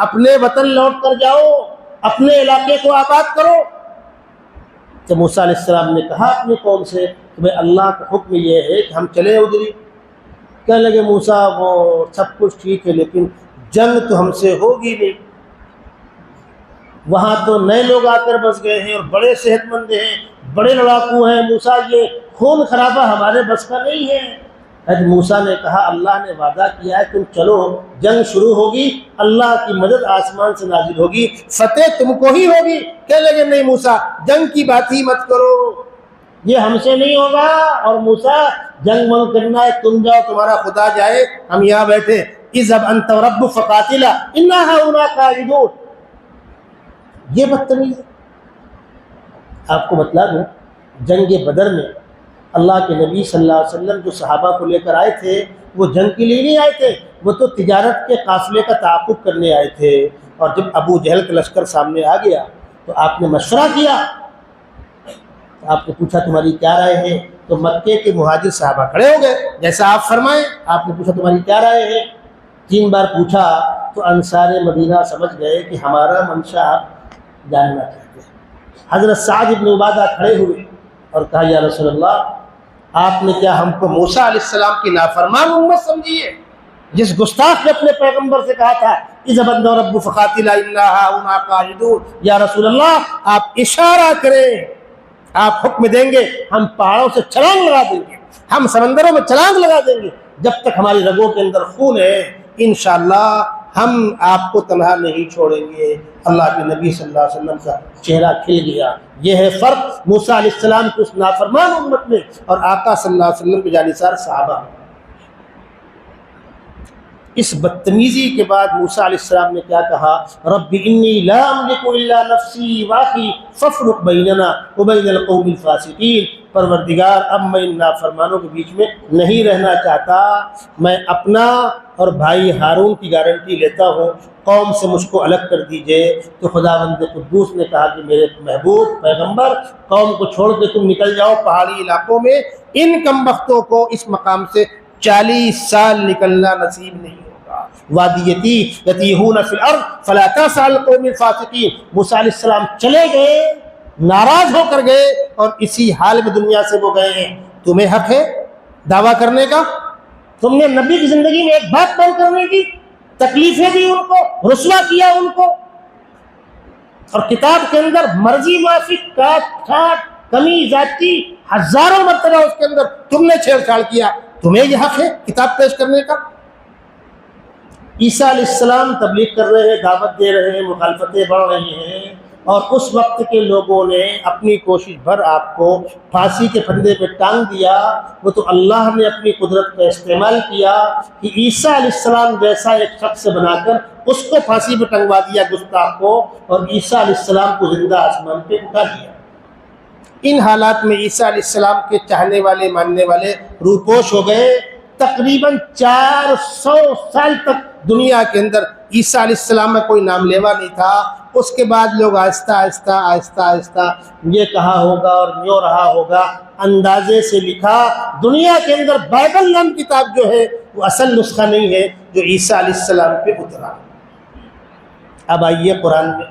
S4: اپنے وطن لوٹ کر جاؤ، اپنے علاقے کو آباد کرو. تو موسیٰ علیہ السلام نے کہا اپنی قوم سے کہ بھائی اللہ کا حکم یہ ہے کہ ہم چلے ادھری. کہنے لگے موسیٰ وہ سب کچھ ٹھیک ہے لیکن جنگ تو ہم سے ہوگی نہیں. وہاں تو نئے لوگ آ کر بس گئے ہیں اور بڑے صحت مند ہیں، بڑے لڑاکو ہیں. موسیٰ یہ خون خرابہ ہمارے بس کا نہیں ہے. حضرت موسیٰ نے کہا اللہ نے وعدہ کیا ہے تم چلو، جنگ شروع ہوگی، اللہ کی مدد آسمان سے نازل ہوگی، فتح تم کو ہی ہوگی. کہنے لگے نہیں موسیٰ جنگ کی بات ہی مت کرو، یہ ہم سے نہیں ہوگا. اور موسیٰ جنگ من کرنا ہے تم جاؤ، تمہارا خدا جائے، ہم یہاں بیٹھے. اذهب انت وربك فقاتلا انا هنا قاعدون. یہ بدتمیزی. آپ کو بتلا دوں جنگ بدر میں اللہ کے نبی صلی اللہ علیہ وسلم جو صحابہ کو لے کر آئے تھے وہ جنگ کے لیے نہیں آئے تھے، وہ تو تجارت کے قافلے کا تعاقب کرنے آئے تھے. اور جب ابو جہل کا لشکر سامنے آ گیا تو آپ نے مشورہ کیا. آپ نے پوچھا تمہاری کیا رائے ہے؟ تو مکے کے مہاجر صحابہ کھڑے ہو گئے جیسا آپ فرمائیں. آپ نے پوچھا تمہاری کیا رائے ہے؟ 3 بار پوچھا تو انصار مدینہ سمجھ گئے کہ ہمارا منشا آپ جاننا چاہتے ہیں. حضرت سعد بن عبادہ کھڑے ہوئے اور کہا یا رسول اللہ آپ نے کیا ہم کو موسیٰ علیہ السلام کی نافرمان امت سمجھی ہے؟ جس گستاخ نے اپنے پیغمبر سے کہا تھا اذهب انت وربك فقاتلا انا هنا قاعدون. یا رسول اللہ آپ اشارہ کریں، آپ حکم دیں گے ہم پہاڑوں سے چھلانگ لگا دیں گے، ہم سمندروں میں چھلانگ لگا دیں گے. جب تک ہماری رگوں کے اندر خون ہے انشاءاللہ ہم آپ کو تنہا نہیں چھوڑیں گے۔ اللہ کے نبی صلی اللہ علیہ وسلم کا چہرہ کھل گیا۔ یہ ہے فرق موسیٰ علیہ السلام کی اس نافرمان امت میں اور آقا صلی اللہ علیہ وسلم کے جانثار صحابہ۔ اس بدتمیزی کے بعد موسیٰ علیہ السلام نے کیا کہا؟ رب انی لا املک الا نفسی واخی فافرق بیننا وبین القوم الفاسقین۔ پروردگار اب میں ان نافرمانوں کے بیچ میں نہیں رہنا چاہتا، میں اپنا اور بھائی ہارون کی گارنٹی لیتا ہوں، قوم سے مجھ کو الگ کر دیجئے۔ تو خداوند قدوس نے کہا کہ میرے محبوب پیغمبر، قوم کو چھوڑ کے تم نکل جاؤ پہاڑی علاقوں میں، ان کمبختوں کو اس مقام سے 40 سال نکلنا نصیب نہیں ہوگا۔ وادیتی یتیہون فی الارض فلا تأس علی القوم الفاسقین۔ موسیٰ علیہ السلام چلے گئے، ناراض ہو کر گئے، اور اسی حال میں دنیا سے وہ گئے ہیں۔ تمہیں حق ہے دعویٰ کرنے کا؟ تم نے نبی کی زندگی میں ایک بات بند کرنے کی، تکلیفیں دی ان کو، رسوا کیا ان کو، اور کتاب کے اندر مرضی موافق کاٹ چھاٹ کمی زیادتی ہزاروں مرتبہ اس کے اندر تم نے چھیڑ چھاڑ کیا، تمہیں یہ حق ہے کتاب پیش کرنے کا؟ عیسیٰ علیہ السلام تبلیغ کر رہے ہیں، دعوت دے رہے ہیں، مخالفتیں بڑھ رہی ہیں، اور اس وقت کے لوگوں نے اپنی کوشش بھر آپ کو پھانسی کے پھندے پہ ٹانگ دیا۔ وہ تو اللہ نے اپنی قدرت کا استعمال کیا کہ عیسیٰ علیہ السلام جیسا ایک شخص بنا کر اس کو پھانسی پہ ٹنگوا دیا گستاخ کو، اور عیسیٰ علیہ السلام کو زندہ آسمان پہ اٹھا دیا۔ ان حالات میں عیسیٰ علیہ السلام کے چاہنے والے ماننے والے روپوش ہو گئے۔ تقریباً 400 سال تک دنیا کے اندر عیسیٰ علیہ السلام میں کوئی نام لیوا نہیں تھا۔ اس کے بعد لوگ آہستہ آہستہ آہستہ آہستہ یہ کہا ہوگا اور یوں رہا ہوگا، اندازے سے لکھا۔ دنیا کے اندر بائبل نام کتاب جو ہے وہ اصل نسخہ نہیں ہے جو عیسیٰ علیہ السلام پہ اترا۔ اب آئیے قرآن میں،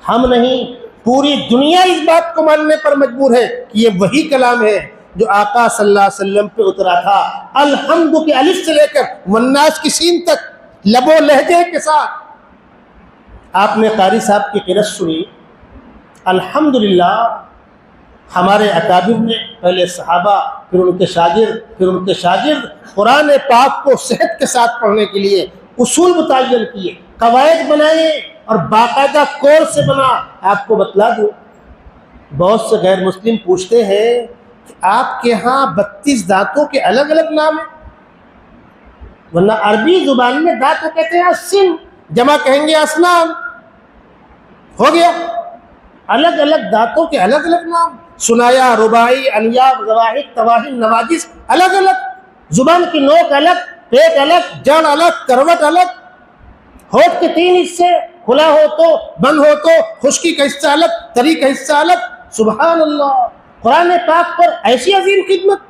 S4: ہم نہیں پوری دنیا اس بات کو ماننے پر مجبور ہے کہ یہ وہی کلام ہے جو آقا صلی اللہ علیہ وسلم پہ اترا تھا۔ الحمد کے الف سے لے کر والناس کی سین تک لب و لہجے کے ساتھ۔ آپ نے قاری صاحب کی قرأت سنی، الحمدللہ ہمارے اکابر نے، پہلے صحابہ پھر ان کے شاگرد قرآن پاک کو صحت کے ساتھ پڑھنے کے لیے اصول متعین کیے، قواعد بنائے، اور باقاعدہ کورس سے بنا۔ آپ کو بتلا دوں، بہت سے غیر مسلم پوچھتے ہیں کہ آپ کے ہاں 32 دانتوں کے الگ الگ نام ہیں، ورنہ عربی زبان میں دانت کو کہتے ہیں السن، جمع کہیں گے اسنان، ہو گیا۔ الگ الگ دانتوں کے الگ الگ نام، سنایا، رباعی، انیاب، زواحق، تواہن، نواجس، الگ الگ۔ زبان کی نوک الگ، پیٹ الگ، جڑ الگ، کروٹ الگ، ہونٹ کے 3 حصے، کھلا ہو تو بند ہو تو، خشکی کا حصہ الگ، تری کا حصہ الگ۔ سبحان اللہ، قرآن پاک پر ایسی عظیم خدمت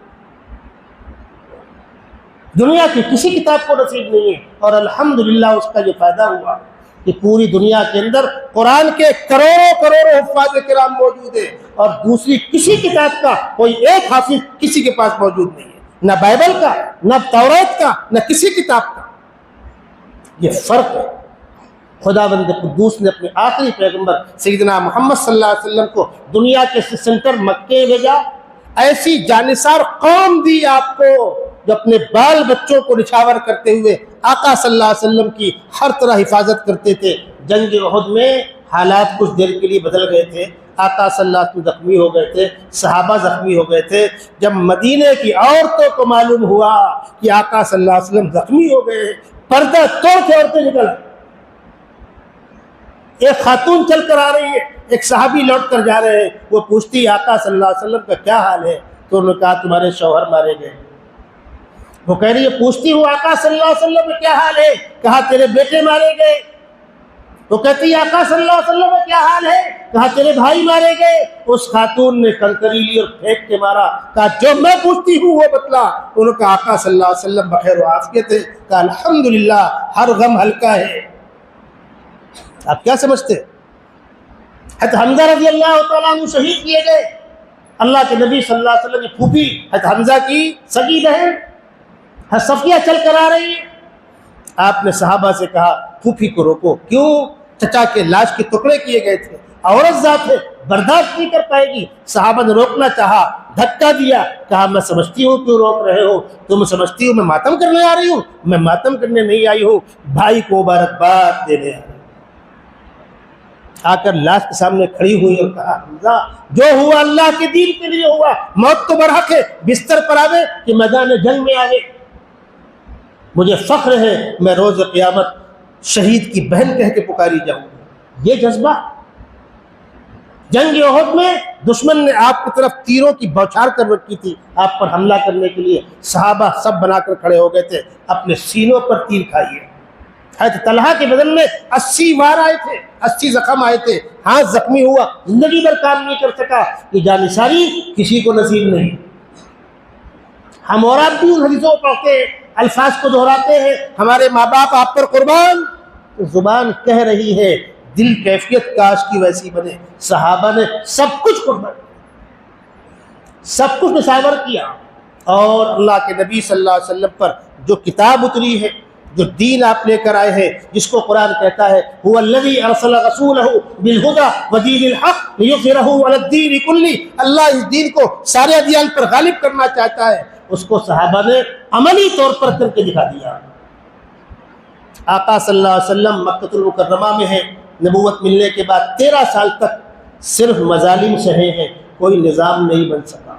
S4: دنیا کی کسی کتاب کو نصیب نہیں ہے، اور الحمدللہ اس کا یہ فائدہ ہوا کہ پوری دنیا کے اندر قرآن کے کروڑوں حفاظ کرام موجود ہیں، اور دوسری کسی کتاب کا کوئی ایک حافظ کسی کے پاس موجود نہیں ہے، نہ بائبل کا، نہ توریت کا، نہ کسی کتاب کا۔ یہ فرق ہے۔ خداوند قدوس نے اپنے آخری پیغمبر سیدنا محمد صلی اللہ علیہ وسلم کو دنیا کے سینٹر مکے بھیجا، ایسی جانثار قوم دی آپ کو جو اپنے بال بچوں کو نچھاور کرتے ہوئے آقا صلی اللہ علیہ وسلم کی ہر طرح حفاظت کرتے تھے۔ جنگ احد میں حالات کچھ دیر کے لیے بدل گئے تھے، آقا صلی اللہ علیہ وسلم زخمی ہو گئے تھے، صحابہ زخمی ہو گئے تھے۔ جب مدینے کی عورتوں کو معلوم ہوا کہ آقا صلی اللہ علیہ وسلم زخمی ہو گئے، پردہ توڑ کے عورتیں نکل، ایک خاتون چل کر آ رہی ہے، ایک صحابی لوٹ کر جا رہے ہیں، وہ پوچھتی آقا صلی اللہ علیہ وسلم کا کیا حال ہے؟ تو انہوں نے کہا تمہارے شوہر مارے گئے۔ وہ کہہ رہی ہے پوچھتی ہوں آقا صلی اللہ علیہ وسلم کا کیا حال ہے؟ کہا تیرے بیٹے مارے گئے۔ وہ کہتی ہے آقا صلی اللہ علیہ وسلم کا کیا حال ہے؟ کہا تیرے بھائی مارے گئے۔ اس خاتون نے کنکری لی اور پھینک کے مارا، کہا جو میں پوچھتی ہوں وہ بتلا۔ انہوں نے کہا آقا صلی اللہ علیہ وسلم بخیر و عافیت ہے۔ کہا الحمدللہ ہر غم ہلکا ہے۔ آپ کیا سمجھتے؟ حضرت حمزہ رضی اللہ تعالیٰ عنہ شہید کیے گئے، اللہ کے نبی صلی اللہ علیہ وسلم کی پھوپھی حضرت حمزہ کی سگی بہن حضرت صفیہ چل کر آ رہی ہے۔ آپ نے صحابہ سے کہا پھوپھی کو روکو، کیوں؟ چچا کے لاش کے ٹکڑے کیے گئے تھے، عورت ذات ہے، برداشت نہیں کر پائے گی۔ صحابہ نے روکنا چاہا، دھکا دیا، کہا میں سمجھتی ہوں کیوں روک رہے ہو، تم سمجھتی ہو میں ماتم کرنے آ رہی ہوں، میں ماتم کرنے نہیں آئی ہوں، بھائی کو مبارکباد دینے آ رہی ہوں۔ آ کر لاش کے سامنے کھڑی ہوئی اور کہا حمزہ جو ہوا اللہ کے دین کے لیے ہوا، موت تو برحق ہے، بستر پر آوے کہ میدان جنگ میں آوے، مجھے فخر ہے میں روز قیامت شہید کی بہن کہہ کے پکاری جاؤں۔ یہ جذبہ جنگ احد میں دشمن نے آپ کی طرف تیروں کی بوچھار کر رکھی تھی، آپ پر حملہ کرنے کے لیے صحابہ سب بنا کر کھڑے ہو گئے تھے، اپنے سینوں پر تیر کھائیے۔ حضرت طلحہ کے بدن میں 80 وار آئے تھے، 80 زخم آئے تھے، ہاتھ زخمی ہوا، زندگی بھر کام نہیں کر سکا، یہ جانثاری کسی کو نصیب نہیں۔ ہم اور آپ بھی ان حدیثوں کو پڑھتے ہیں، الفاظ کو دہراتے ہیں، ہمارے ماں باپ آپ پر قربان، زبان کہہ رہی ہے، دل کیفیت کاش کی ویسی بنے۔ صحابہ نے سب کچھ قربان، سب کچھ نثار کیا، اور اللہ کے نبی صلی اللہ علیہ وسلم پر جو کتاب اتری ہے، جو دین آپ لے کر آئے ہیں، جس کو قرآن کہتا ہے هو الذی ارسل رسولہ بالہدی ودین الحق لیظہرہ علی الدین کلہ، اللہ اس دین کو سارے ادیان پر غالب کرنا چاہتا ہے، اس کو صحابہ نے عملی طور پر کر کے دکھا دیا۔ آقا صلی اللہ علیہ وسلم مکۃ المکرمہ میں ہیں، نبوت ملنے کے بعد 13 سال تک صرف مظالم سہے ہیں، کوئی نظام نہیں بن سکا۔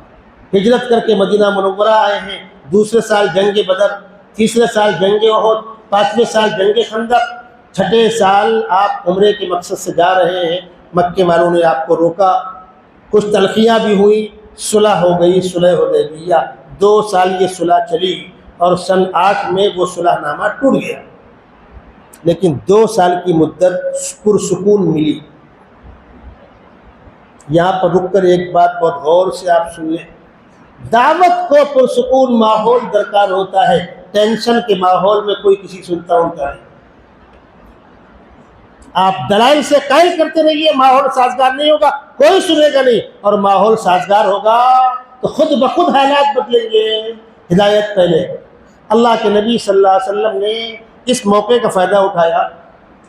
S4: ہجرت کر کے مدینہ منورہ آئے ہیں، دوسرے سال جنگ بدر، تیسرے سال جنگ احد، پانچویں سال جنگ خندق، چھٹے سال آپ عمرے کے مقصد سے جا رہے ہیں، مکے والوں نے آپ کو روکا، کچھ تلخیاں بھی ہوئی، صلح ہو گئی، صلح حدیبیہ، 2 سال یہ صلح چلی، اور سن 8 میں وہ صلح نامہ ٹوٹ گیا، لیکن 2 سال کی مدت پرسکون ملی۔ یہاں پر رک کر ایک بات بہت غور سے آپ سن لیں، دعوت کو پرسکون ماحول درکار ہوتا ہے، ٹینشن کے ماحول میں کوئی کسی سنتا ہوتا ہے۔ آپ دلائل سے قائل کرتے رہیے، ماحول سازگار نہیں ہوگا، کوئی سنے گا نہیں، اور ماحول سازگار ہوگا تو خود بخود حالات بدلیں گے۔ ہدایت پہلے اللہ کے نبی صلی اللہ علیہ وسلم نے اس موقع کا فائدہ اٹھایا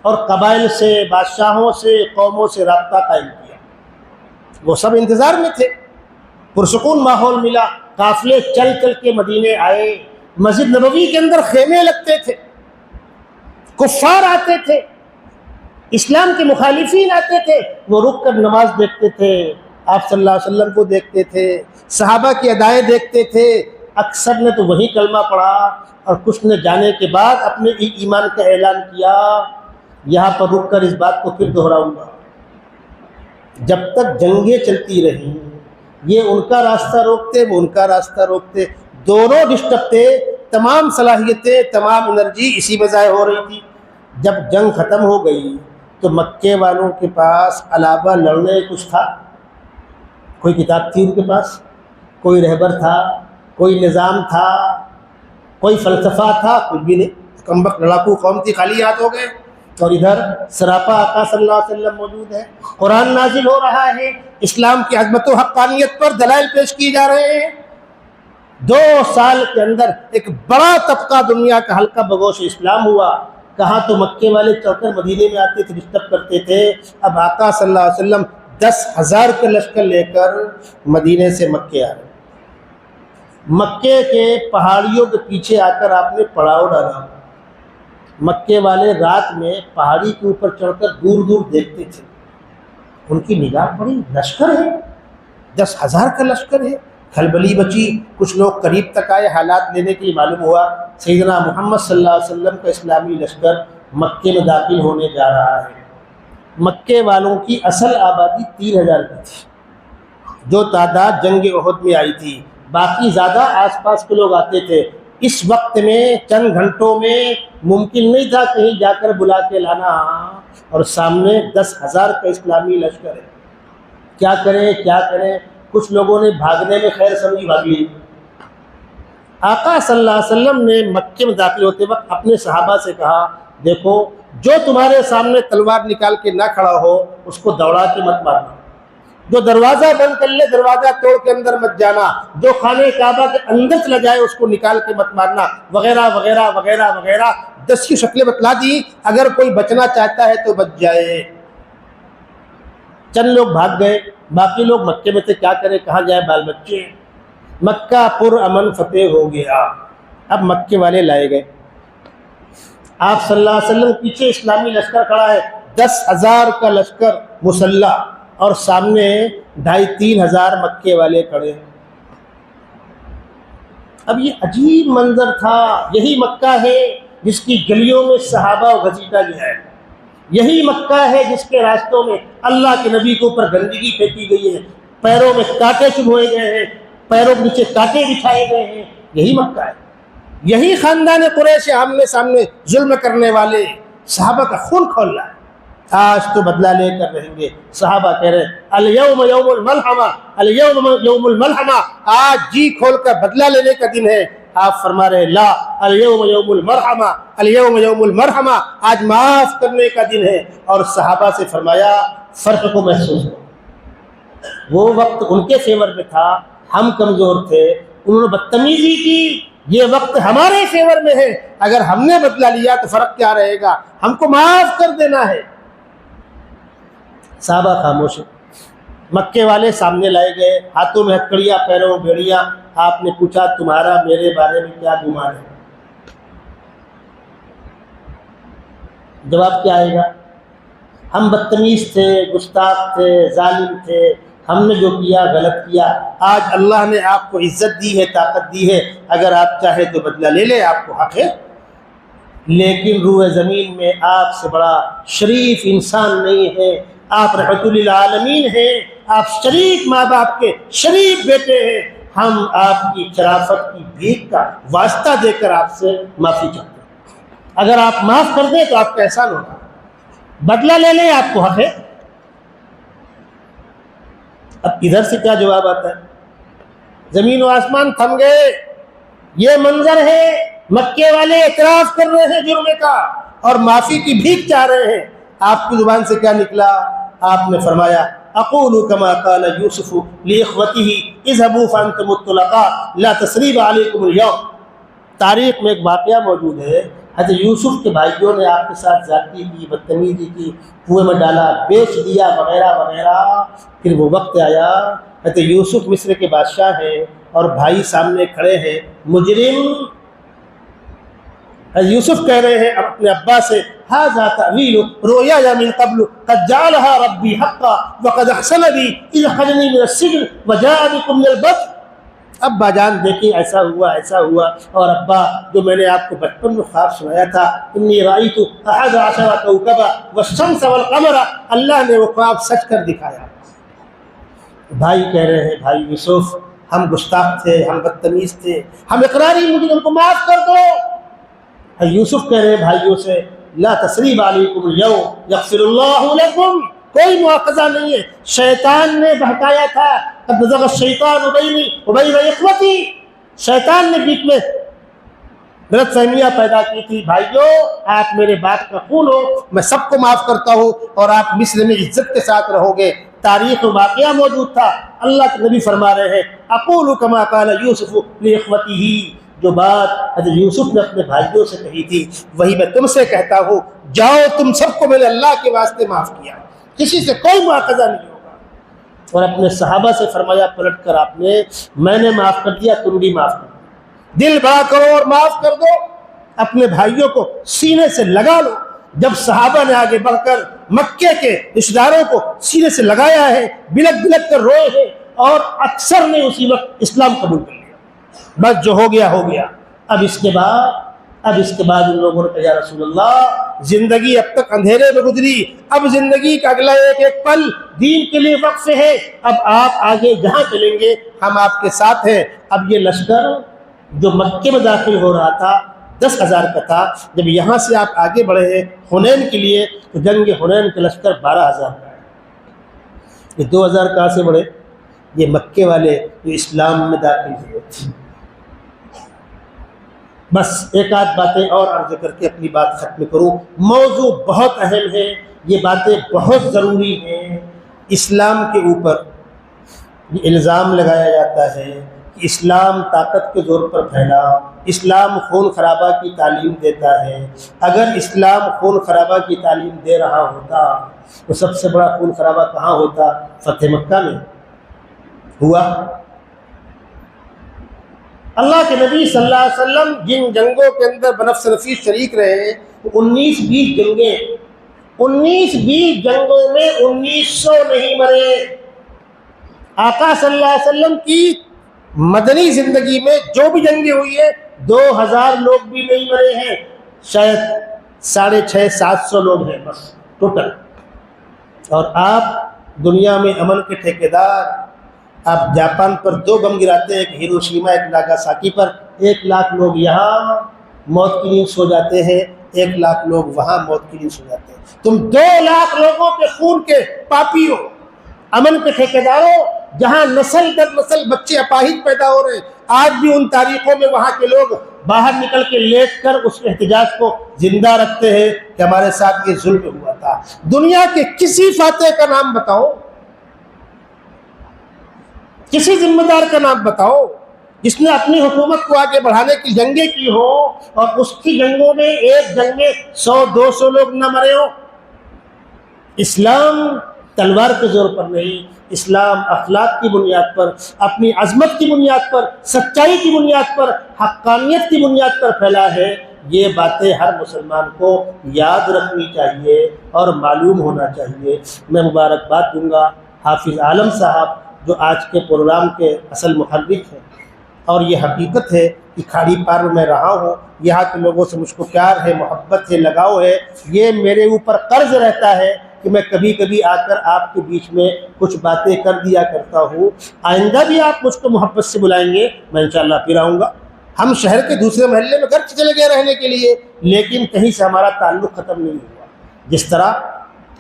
S4: اور قبائل سے، بادشاہوں سے، قوموں سے رابطہ قائم کیا۔ وہ سب انتظار میں تھے، پرسکون ماحول ملا، قافلے چل چل کے مدینے آئے، مسجد نبوی کے اندر خیمے لگتے تھے، کفار آتے تھے، اسلام کے مخالفین آتے تھے، وہ رک کر نماز دیکھتے تھے، آپ صلی اللہ علیہ وسلم کو دیکھتے تھے، صحابہ کی ادائیں دیکھتے تھے، اکثر نے تو وہی کلمہ پڑھا، اور کچھ نے جانے کے بعد اپنے ایمان کا اعلان کیا۔ یہاں پر رک کر اس بات کو پھر دہراؤں گا، جب تک جنگیں چلتی رہیں، یہ ان کا راستہ روکتے، وہ ان کا راستہ روکتے، دونوں ڈسٹرب تھے، تمام صلاحیتیں، تمام انرجی اسی میں ضائع ہو رہی تھی۔ جب جنگ ختم ہو گئی تو مکے والوں کے پاس علاوہ لڑنے کچھ تھا؟ کوئی کتاب تھی ان کے پاس؟ کوئی رہبر تھا؟ کوئی نظام تھا؟ کوئی فلسفہ تھا؟ کچھ بھی نہیں، کمبخت لڑاکو قوم تھی، خالی ہاتھ ہو گئے۔ اور ادھر سراپا آقا صلی اللہ علیہ وسلم موجود ہے، قرآن نازل ہو رہا ہے، اسلام کی عظمت و حقانیت پر دلائل پیش کیے جا رہے ہیں۔ 2 سال کے اندر ایک بڑا طبقہ دنیا کا حلقہ بگوش اسلام ہوا۔ کہاں تو مکے والے چڑھ کر مدینے میں آتے تھے، ڈسٹرب کرتے تھے، اب آقا صلی اللہ علیہ وسلم 10,000 کا لشکر لے کر مدینے سے مکے آ رہے۔ مکے کے پہاڑیوں کے پیچھے آ کر آپ نے پڑاؤ ڈالا۔ مکے والے رات میں پہاڑی کے اوپر چڑھ کر دور دور دیکھتے تھے، ان کی نگاہ پڑی، لشکر ہے، 10,000 کا لشکر ہے، کھلبلی بچی، کچھ لوگ قریب تک آئے، حالات لینے کے لیے معلوم ہوا سیدنا محمد صلی اللہ علیہ وسلم کا اسلامی لشکر مکے میں داخل ہونے جا رہا ہے۔ مکے والوں کی اصل آبادی 3,000 کی تھی، جو تعداد جنگ احد میں آئی تھی، باقی زیادہ آس پاس کے لوگ آتے تھے۔ اس وقت میں چند گھنٹوں میں ممکن نہیں تھا کہیں جا کر بلا کے لانا، اور سامنے 10,000 کا اسلامی لشکر ہے، کیا کریں کیا کریں؟ کچھ لوگوں نے بھاگنے میں خیر سمجھی بھاگ لی۔ آقا صلی اللہ علیہ وسلم نے مکے میں داخل ہوتے وقت اپنے صحابہ سے کہا، دیکھو جو تمہارے سامنے تلوار نکال کے نہ کھڑا ہو اس کو دوڑا کے مت مارنا، جو دروازہ بند کر لے دروازہ توڑ کے اندر مت جانا، جو خانہ کعبہ کے اندر چلا جائے اس کو نکال کے مت مارنا، وغیرہ وغیرہ وغیرہ وغیرہ 10 کی شکلیں بتلا دی، اگر کوئی بچنا چاہتا ہے تو بچ جائے۔ چند لوگ بھاگ گئے، باقی لوگ مکے میں تھے، کیا کریں، کہاں جائے، بال بچے۔ مکہ پر امن فتح ہو گیا۔ اب مکے والے لائے گئے، آپ صلی اللہ علیہ وسلم پیچھے اسلامی لشکر کھڑا ہے، 10,000 کا لشکر مسلح، اور سامنے 2,500-3,000 مکے والے کھڑے ہیں۔ اب یہ عجیب منظر تھا۔ یہی مکہ ہے جس کی گلیوں میں صحابہ کو گھسیٹا گیا ہے، یہی مکہ ہے جس کے راستوں میں اللہ کے نبی کے اوپر گندگی پھینکی گئی ہے، پیروں میں کانٹے چبھوئے گئے ہیں، پیروں کے نیچے کانٹے بچھائے گئے ہیں۔ یہی مکہ ہے، یہی خاندان قریش آمنے سامنے ظلم کرنے والے صحابہ کا خون کھول رہا ہے۔ آج تو بدلہ لے کر رہیں گے۔ صحابہ کہہ رہے ہیں الیوم یوم الملحمہ، الیوم یوم الملحمہ، آج جی کھول کر بدلہ لینے کا دن ہے۔ آپ فرما رہے لا الیوم یوم المرحمہ، الیوم یوم المرحمہ، آج معاف کرنے کا دن ہے۔ اور صحابہ سے فرمایا فرق کو محسوس کرو، وہ وقت ان کے فیور میں تھا، ہم کمزور تھے، انہوں نے بدتمیزی کی، یہ وقت ہمارے فیور میں ہے، اگر ہم نے بدلہ لیا تو فرق کیا رہے گا، ہم کو معاف کر دینا ہے۔ صحابہ خاموش ہیں۔ مکے والے سامنے لائے گئے، ہاتھوں میں ہتکڑیاں، پیروں میں بیڑیاں۔ آپ نے پوچھا تمہارا میرے بارے میں کیا گمان ہے؟ جواب کیا آئے گا؟ ہم بدتمیز تھے، گستاخ تھے، ظالم تھے، ہم نے جو کیا غلط کیا۔ آج اللہ نے آپ کو عزت دی ہے، طاقت دی ہے، اگر آپ چاہیں تو بدلہ لے لیں، آپ کو حق ہے۔ لیکن روح زمین میں آپ سے بڑا شریف انسان نہیں ہے، آپ رحمت للعالمین ہیں، آپ شریف ماں باپ کے شریف بیٹے ہیں، ہم آپ کی شرافت کی بھیک کا واسطہ دے کر آپ سے معافی چاہتے ہیں۔ اگر آپ معاف کر دیں تو آپ کا احسان ہوگا، بدلہ لے لیں، آپ کو حق ہے۔ اب ادھر سے کیا جواب آتا ہے؟ زمین و آسمان تھم گئے۔ یہ منظر ہے، مکے والے اعتراف کر رہے ہیں جرم کا اور معافی کی بھیک چاہ رہے ہیں۔ آپ کی زبان سے کیا نکلا؟ آپ نے فرمایا اقول کما قال یوسف لاخوته اذهبوا فانتم الطلقاء لا تثریب علیکم اليوم۔ تاریخ میں ایک واقعہ موجود ہے، حضرت یوسف کے بھائیوں نے آپ کے ساتھ زیادتی کی، بدتمیزی کی، کنویں میں ڈالا، بیچ دیا، وغیرہ وغیرہ۔ پھر وہ وقت آیا، حضرت یوسف مصر کے بادشاہ ہیں اور بھائی سامنے کھڑے ہیں، مجرم۔ حضرت یوسف کہہ رہے ہیں اپنے ابا سے ھذا تأویل رؤیایا من قبل قد جعلها ربی حقا وقد احسن بی اذ اخرجنی من السجن وجاء بکم من البدو۔ ابا جان دیکھیں ایسا ہوا ایسا ہوا، اور ابا جو میں نے آپ کو بچپن میں خواب سنایا تھا انی رأیت 11 کوكبا والشمس والقمر، اللہ نے وہ خواب سچ کر دکھایا۔ بھائی کہہ رہے ہیں بھائی یوسف ہم گستاخ تھے، ہم بدتمیز تھے، ہم اقراری مجرم کو معاف کر دو۔ یوسف کہہ رہے ہیں بھائیوں سے لا تثریب علیکم اليوم یغفر اللہ لکم، کوئی مواخذہ نہیں ہے، شیطان نے بہکایا تھا، قد نزغ الشیطان بینی وبین اخوتی، شیطان نے بیچ میں غلط فہمیاں پیدا کی تھی۔ بھائیو آپ میرے باپ کا خون ہو، میں سب کو معاف کرتا ہوں اور آپ مصر میں عزت کے ساتھ رہو گے۔ تاریخ و واقعہ موجود تھا، اللہ کے نبی فرما رہے ہیں اقول کما قال یوسف لاخوته، جو بات حضرت یوسف نے اپنے بھائیوں سے کہی تھی وہی میں تم سے کہتا ہوں، جاؤ تم سب کو میں نے اللہ کے واسطے معاف کیا، کسی سے کوئی مواخذہ نہیں ہوگا۔ اور اپنے صحابہ سے فرمایا پلٹ کر آپ نے میں نے معاف کر دیا، تم بھی معاف کر دو، دل بڑا کرو اور معاف کر دو، اپنے بھائیوں کو سینے سے لگا لو۔ جب صحابہ نے آگے بڑھ کر مکے کے رشتہ داروں کو سینے سے لگایا ہے، بلک بلک کر روئے ہیں، اور اکثر نے اسی وقت اسلام قبول کر لیا۔ بس جو ہو گیا ہو گیا۔ اب اس کے بعد ان لوگوں نے کہا یا رسول اللہ زندگی اب تک اندھیرے میں گزری، اب زندگی کا اگلا ایک ایک پل دین کے لیے وقف ہے، اب آپ آگے جہاں چلیں گے ہم آپ کے ساتھ ہیں۔ اب یہ لشکر جو مکے میں داخل ہو رہا تھا 10,000 کا تھا، جب یہاں سے آپ آگے بڑھے ہیں حنین کے لیے تو جنگ حنین کے لشکر 12,000 کا ہے۔ یہ 2,000 کہاں سے بڑھے؟ یہ مکے والے جو اسلام میں داخل ہوئے تھے۔ بس ایک آدھ باتیں اور عرض کر کے اپنی بات ختم کروں۔ موضوع بہت اہم ہے، یہ باتیں بہت ضروری ہیں۔ اسلام کے اوپر یہ الزام لگایا جاتا ہے کہ اسلام طاقت کے زور پر پھیلا، اسلام خون خرابہ کی تعلیم دیتا ہے۔ اگر اسلام خون خرابہ کی تعلیم دے رہا ہوتا تو سب سے بڑا خون خرابہ کہاں ہوتا؟ فتح مکہ میں ہوا۔ اللہ کے نبی صلی اللہ علیہ وسلم جن جنگوں کے اندر بنفس نفیس شریک رہے، 19-20 جنگیں، 19-20 جنگوں میں 1900 نہیں مرے۔ آقا صلی اللہ علیہ وسلم کی مدنی زندگی میں جو بھی جنگیں ہوئی ہیں 2000 لوگ بھی نہیں مرے ہیں، شاید 650-700 لوگ ہیں بس ٹوٹل۔ اور آپ دنیا میں امن کے ٹھیکیدار، آپ جاپان پر 2 بم گراتے ہیں، ایک ہیروشیما ایک ناگاساکی پر، 1 لاکھ لوگ یہاں موت کی نیند سو جاتے ہیں، 1 لاکھ لوگ وہاں موت کی نیند سو جاتے ہیں۔ تم 2 لاکھ لوگوں کے خون کے پاپی ہو، امن کے ٹھیکیداروں، جہاں نسل در نسل بچے اپاہج پیدا ہو رہے ہیں۔ آج بھی ان تاریخوں میں وہاں کے لوگ باہر نکل کے لیٹ کر اس احتجاج کو زندہ رکھتے ہیں کہ ہمارے ساتھ یہ ظلم ہوا تھا۔ دنیا کے کسی فاتح کا نام بتاؤ، کسی ذمہ دار کا نام بتاؤ جس نے اپنی حکومت کو آگے بڑھانے کی جنگیں کی ہو اور اس کی جنگوں میں ایک جنگ میں 100-200 لوگ نہ مرے ہو۔ اسلام تلوار کے زور پر نہیں، اسلام اخلاق کی بنیاد پر، اپنی عظمت کی بنیاد پر، سچائی کی بنیاد پر، حقانیت کی بنیاد پر پھیلا ہے۔ یہ باتیں ہر مسلمان کو یاد رکھنی چاہیے اور معلوم ہونا چاہیے۔ میں مبارکباد دوں گا حافظ عالم صاحب جو آج کے پروگرام کے اصل محرک ہیں، اور یہ حقیقت ہے کہ کھاڑی پار میں رہا ہوں، یہاں کے لوگوں سے مجھ کو پیار ہے، محبت ہے، لگاؤ ہے۔ یہ میرے اوپر قرض رہتا ہے کہ میں کبھی کبھی آ کر آپ کے بیچ میں کچھ باتیں کر دیا کرتا ہوں۔ آئندہ بھی آپ مجھ کو محبت سے بلائیں گے، میں انشاءاللہ پھر آؤں گا۔ ہم شہر کے دوسرے محلے میں گھر چلے گئے رہنے کے لیے، لیکن کہیں سے ہمارا تعلق ختم نہیں ہوا۔ جس طرح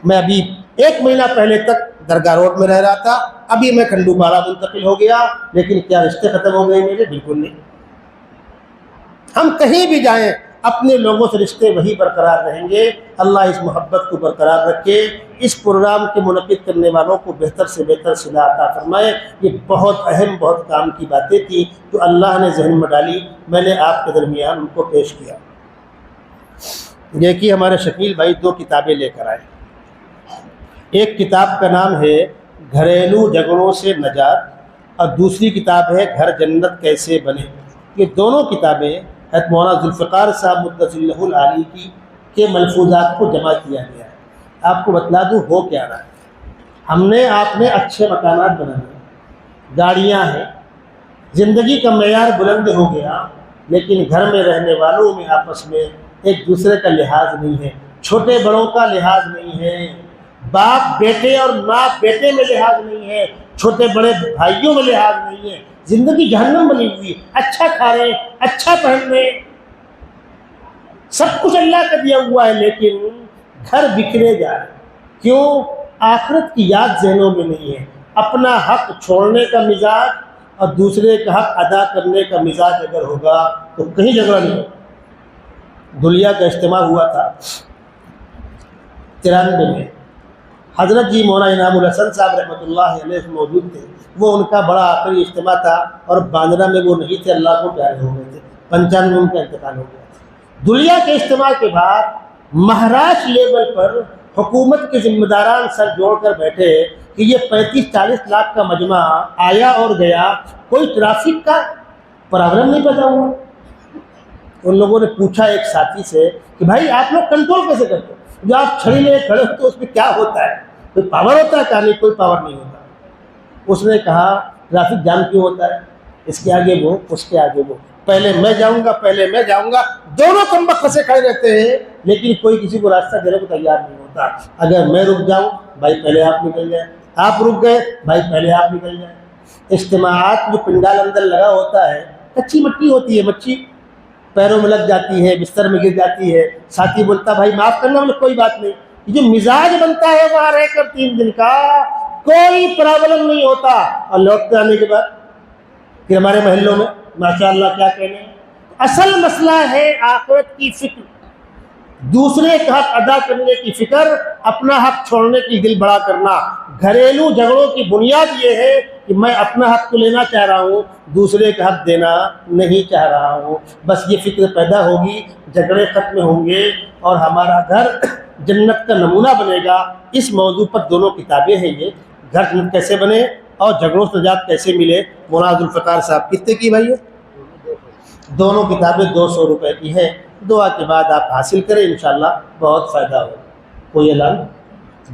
S4: میں ابھی 1 مہینہ پہلے تک درگاہ روڈ میں رہ رہا تھا، ابھی میں کھنڈو پارا منتقل ہو گیا، لیکن کیا رشتے ختم ہو گئے میرے؟ بالکل نہیں۔ ہم کہیں بھی جائیں اپنے لوگوں سے رشتے وہی برقرار رہیں گے۔ اللہ اس محبت کو برقرار رکھے، اس پروگرام کے منعقد کرنے والوں کو بہتر سے بہتر صلاح عطا فرمائے۔ یہ بہت اہم، بہت کام کی باتیں تھیں جو اللہ نے ذہن میں ڈالی، میں نے آپ کے درمیان ان کو پیش کیا۔ دیکھیے ہمارے شکیل بھائی 2 کتابیں لے کر آئے۔ ایک کتاب کا نام ہے گھریلو جھگڑوں سے نجات، اور دوسری کتاب ہے گھر جنت کیسے بنے۔ یہ دونوں کتابیں حضرت مولانا ذوالفقار صاحب مقدس اللہ العالی کی کے ملفوظات کو جمع کیا گیا ہے۔ آپ کو بتلا دوں ہو کیا رہا ہے۔ ہم نے آپ نے اچھے مکانات بنائے، گاڑیاں ہیں، زندگی کا معیار بلند ہو گیا، لیکن گھر میں رہنے والوں میں آپس میں ایک دوسرے کا لحاظ نہیں ہے، چھوٹے بڑوں کا لحاظ نہیں ہے، باپ بیٹے اور ماں بیٹے میں لحاظ نہیں ہے، چھوٹے بڑے بھائیوں میں لحاظ نہیں ہے۔ زندگی جہنم بنی ہوئی، اچھا کھا رہے، اچھا پہن رہے، سب کچھ اللہ کا دیا ہوا ہے، لیکن گھر بکھرے جا رہے۔ کیوں؟ آخرت کی یاد ذہنوں میں نہیں ہے۔ اپنا حق چھوڑنے کا مزاج اور دوسرے کا حق ادا کرنے کا مزاج اگر ہوگا تو کہیں جھگڑا نہیں ہوگا۔ دھلیا کا اجتماع ہوا تھا 93 میں، حضرت جی مولانا انعام الحسن صاحب رحمۃ اللہ علیہ موجود تھے۔ وہ ان کا بڑا آخری اجتماع تھا، اور باندرا میں وہ نہیں تھے، اللہ کو پیارے ہو گئے تھے، 95 میں ان کا انتقال ہو گیا تھا۔ دھلیا کے اجتماع کے بعد مہاراشٹر لیول پر حکومت کے ذمہ داران سر جوڑ کر بیٹھے کہ یہ 35-40 لاکھ کا مجمع آیا اور گیا، کوئی ٹرافک کا پرابلم نہیں پیدا ہوا۔ ان لوگوں نے پوچھا ایک ساتھی سے کہ بھائی آپ لوگ کنٹرول کیسے کرتے ہیں؟ جو آپ چھڑی لے کھڑے ہوتے اس میں کیا ہوتا ہے؟ کوئی پاور ہوتا ہے؟ کہا نہیں، کوئی پاور نہیں ہوتا۔ اس نے کہا ٹرافک جام کیوں ہوتا ہے؟ اس کے آگے وہ، اس کے آگے وہ، پہلے میں جاؤں گا، پہلے میں جاؤں گا، دونوں کمبخت پھنسے کھڑے رہتے ہیں، لیکن کوئی کسی کو راستہ دینے کو تیار نہیں ہوتا۔ اگر میں رک جاؤں، بھائی پہلے آپ نکل جائیں، آپ رک گئے، بھائی پہلے آپ نکل جائیں۔ اجتماعات جو پنڈال اندر لگا ہوتا ہے، کچی مٹی ہوتی ہے، مچھی پیروں میں لگ جاتی ہے، بستر میں گر جاتی ہے، ساتھی بولتا بھائی معاف کرنا، بولے کوئی بات نہیں۔ جو مزاج بنتا ہے وہاں رہ کر 3 دن کا، کوئی پرابلم نہیں ہوتا، اور لوٹ کے آنے کے بعد پھر ہمارے محلوں میں ماشاءاللہ کیا کہنے۔ اصل مسئلہ ہے آخرت کی فکر، دوسرے کا حق ادا کرنے کی فکر، اپنا حق چھوڑنے کی دل بڑا کرنا۔ گھریلو جھگڑوں کی بنیاد یہ ہے کہ کہ میں اپنا حق تو لینا چاہ رہا ہوں، دوسرے کا حق دینا نہیں چاہ رہا ہوں۔ بس یہ فکر پیدا ہوگی، جھگڑے ختم ہوں گے اور ہمارا گھر جنت کا نمونہ بنے گا۔ اس موضوع پر دونوں کتابیں ہیں، یہ گھر جنت کیسے بنے اور جھگڑوں سے نجات کیسے ملے۔ مولانا ذوالفقار صاحب کتنے کی بھائی؟ دونوں کتابیں 200 روپے کی ہیں۔ دعا کے بعد آپ حاصل کریں، انشاءاللہ بہت فائدہ ہو۔ کوئی اعلان؟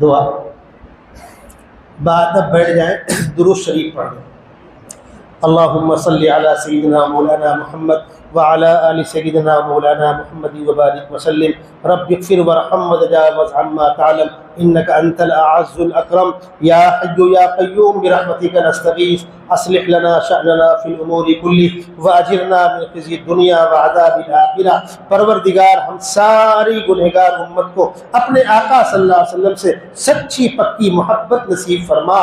S4: دعا بعد اب بیٹھ جائیں، درود شریف پڑھ لیں۔ اللہم صلی علی سیدنا مولانا محمد وعلی آل سیدنا مولانا محمد وبارک وسلم۔ رب اغفر وارحم وتجاوز عما تعلم انك انت الاعز الاکرم۔ یا حی یا قیوم برحمتک نستغیث اصلح لنا شأننا فی الامور كلها واجرنا من خزي الدنيا وعذاب الاخرہ۔ پروردگار ہم ساری گنہگار امت کو اپنے آقا صلی اللہ علیہ وسلم سے سچی پکی محبت نصیب فرما۔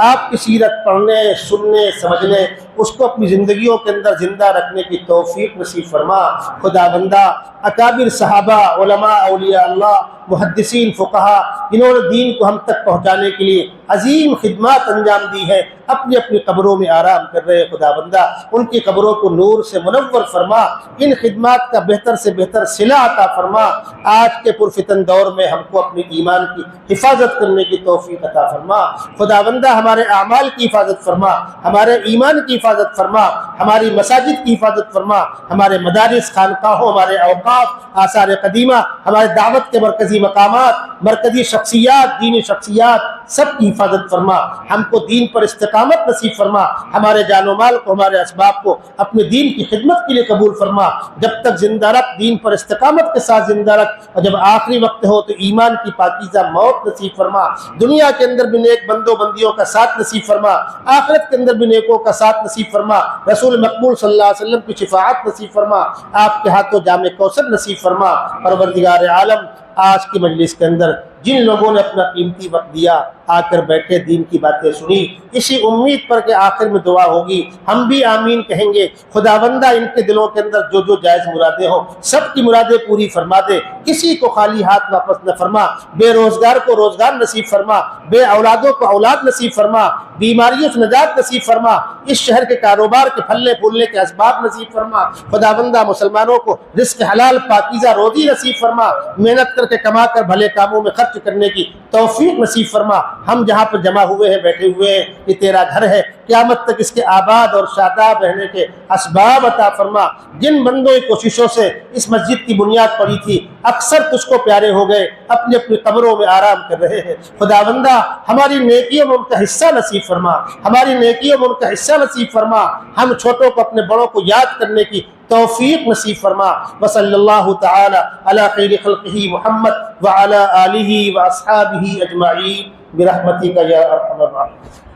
S4: آپ کی سیرت پڑھنے، سننے، سمجھنے، اس کو اپنی زندگیوں کے اندر زندہ رکھنے کی توفیق نصیب فرما۔ خدا بندہ اکابر صحابہ، علماء، اولیاء اللہ، محدثین، فقہا، انہوں نے دین کو ہم تک پہنچانے کے لیے عظیم خدمات انجام دی ہے، اپنی اپنی قبروں میں آرام کر رہے خدا بندہ ان کی قبروں کو نور سے منور فرما، ان خدمات کا بہتر سے بہتر صلہ عطا فرما۔ آج کے پرفتن دور میں ہم کو اپنی ایمان کی حفاظت کرنے کی توفیق عطا فرما۔ خدا بندہ ہمارے اعمال کی حفاظت فرما، ہمارے ایمان کی حفاظت فرما، ہماری مساجد کی حفاظت فرما، ہمارے مدارس، خانقاہوں، ہمارے اوقاف، آثار قدیمہ، ہمارے دعوت کے مرکزی مقامات، مرکزی شخصیات، دینی شخصیات، سب کی حفاظت فرما۔ ہم کو دین پر استقامت نصیب فرما، ہمارے جان و مال کو، ہمارے اسباب کو اپنے دین کی خدمت کے لیے قبول فرما۔ جب تک زندہ رکھ، دین پر استقامت کے ساتھ زندہ رکھ، اور جب آخری وقت ہو تو ایمان کی پاکیزہ موت نصیب فرما۔ دنیا کے اندر بھی نیک بندوں بندیوں کا ساتھ نصیب فرما، آخرت کے اندر بھی نیکوں کا ساتھ نصیب فرما۔ رسول مقبول صلی اللہ علیہ وسلم کی شفاعت نصیب فرما، آپ کے ہاتھوں جام کوثر نصیب فرما۔ پروردگار عالم، آج کی مجلس کے اندر جن لوگوں نے اپنا قیمتی وقت دیا، آ کر بیٹھے، دین کی باتیں سنی، اسی امید پر کہ آخر میں دعا ہوگی، ہم بھی آمین کہیں گے۔ خداوندہ ان کے دلوں کے اندر جو جو جائز مرادیں ہوں، سب کی مرادیں پوری فرما دے، کسی کو خالی ہاتھ واپس نہ فرما۔ بے روزگار کو روزگار نصیب فرما، بے اولادوں کو اولاد نصیب فرما، بیماریوں سے نجات نصیب فرما، اس شہر کے کاروبار کے پھلنے پھولنے کے اسباب نصیب فرما۔ خداوندہ مسلمانوں کو رزق حلال پاکیزہ روزی نصیب فرما، محنت کر کے کما کر بھلے کاموں میں خرچ کرنے کی توفیق نصیب فرما۔ ہم جہاں پر جمع ہوئے ہیں، بیٹھے ہوئے ہیں، یہ تیرا گھر ہے، قیامت تک اس کے آباد اور شاداب رہنے کے اسباب عطا فرما۔ جن بندوں کی کوششوں سے اس مسجد کی بنیاد پڑی تھی، اکثر تجھ کو پیارے ہو گئے، اپنی اپنی قبروں میں آرام کر رہے ہیں۔ خداوندہ ہماری نیکیوں میں ان کا حصہ نصیب فرما، ہماری نیکیوں میں ان کا حصہ نصیب فرما۔ ہم چھوٹوں کو اپنے بڑوں کو یاد کرنے کی توفیق نصیب فرما۔ وصلی اللہ تعالی علی خیر خلقہ محمد وعلی آلہ واصحابہ اجمعین برحمتک یا ارحم الراحمین۔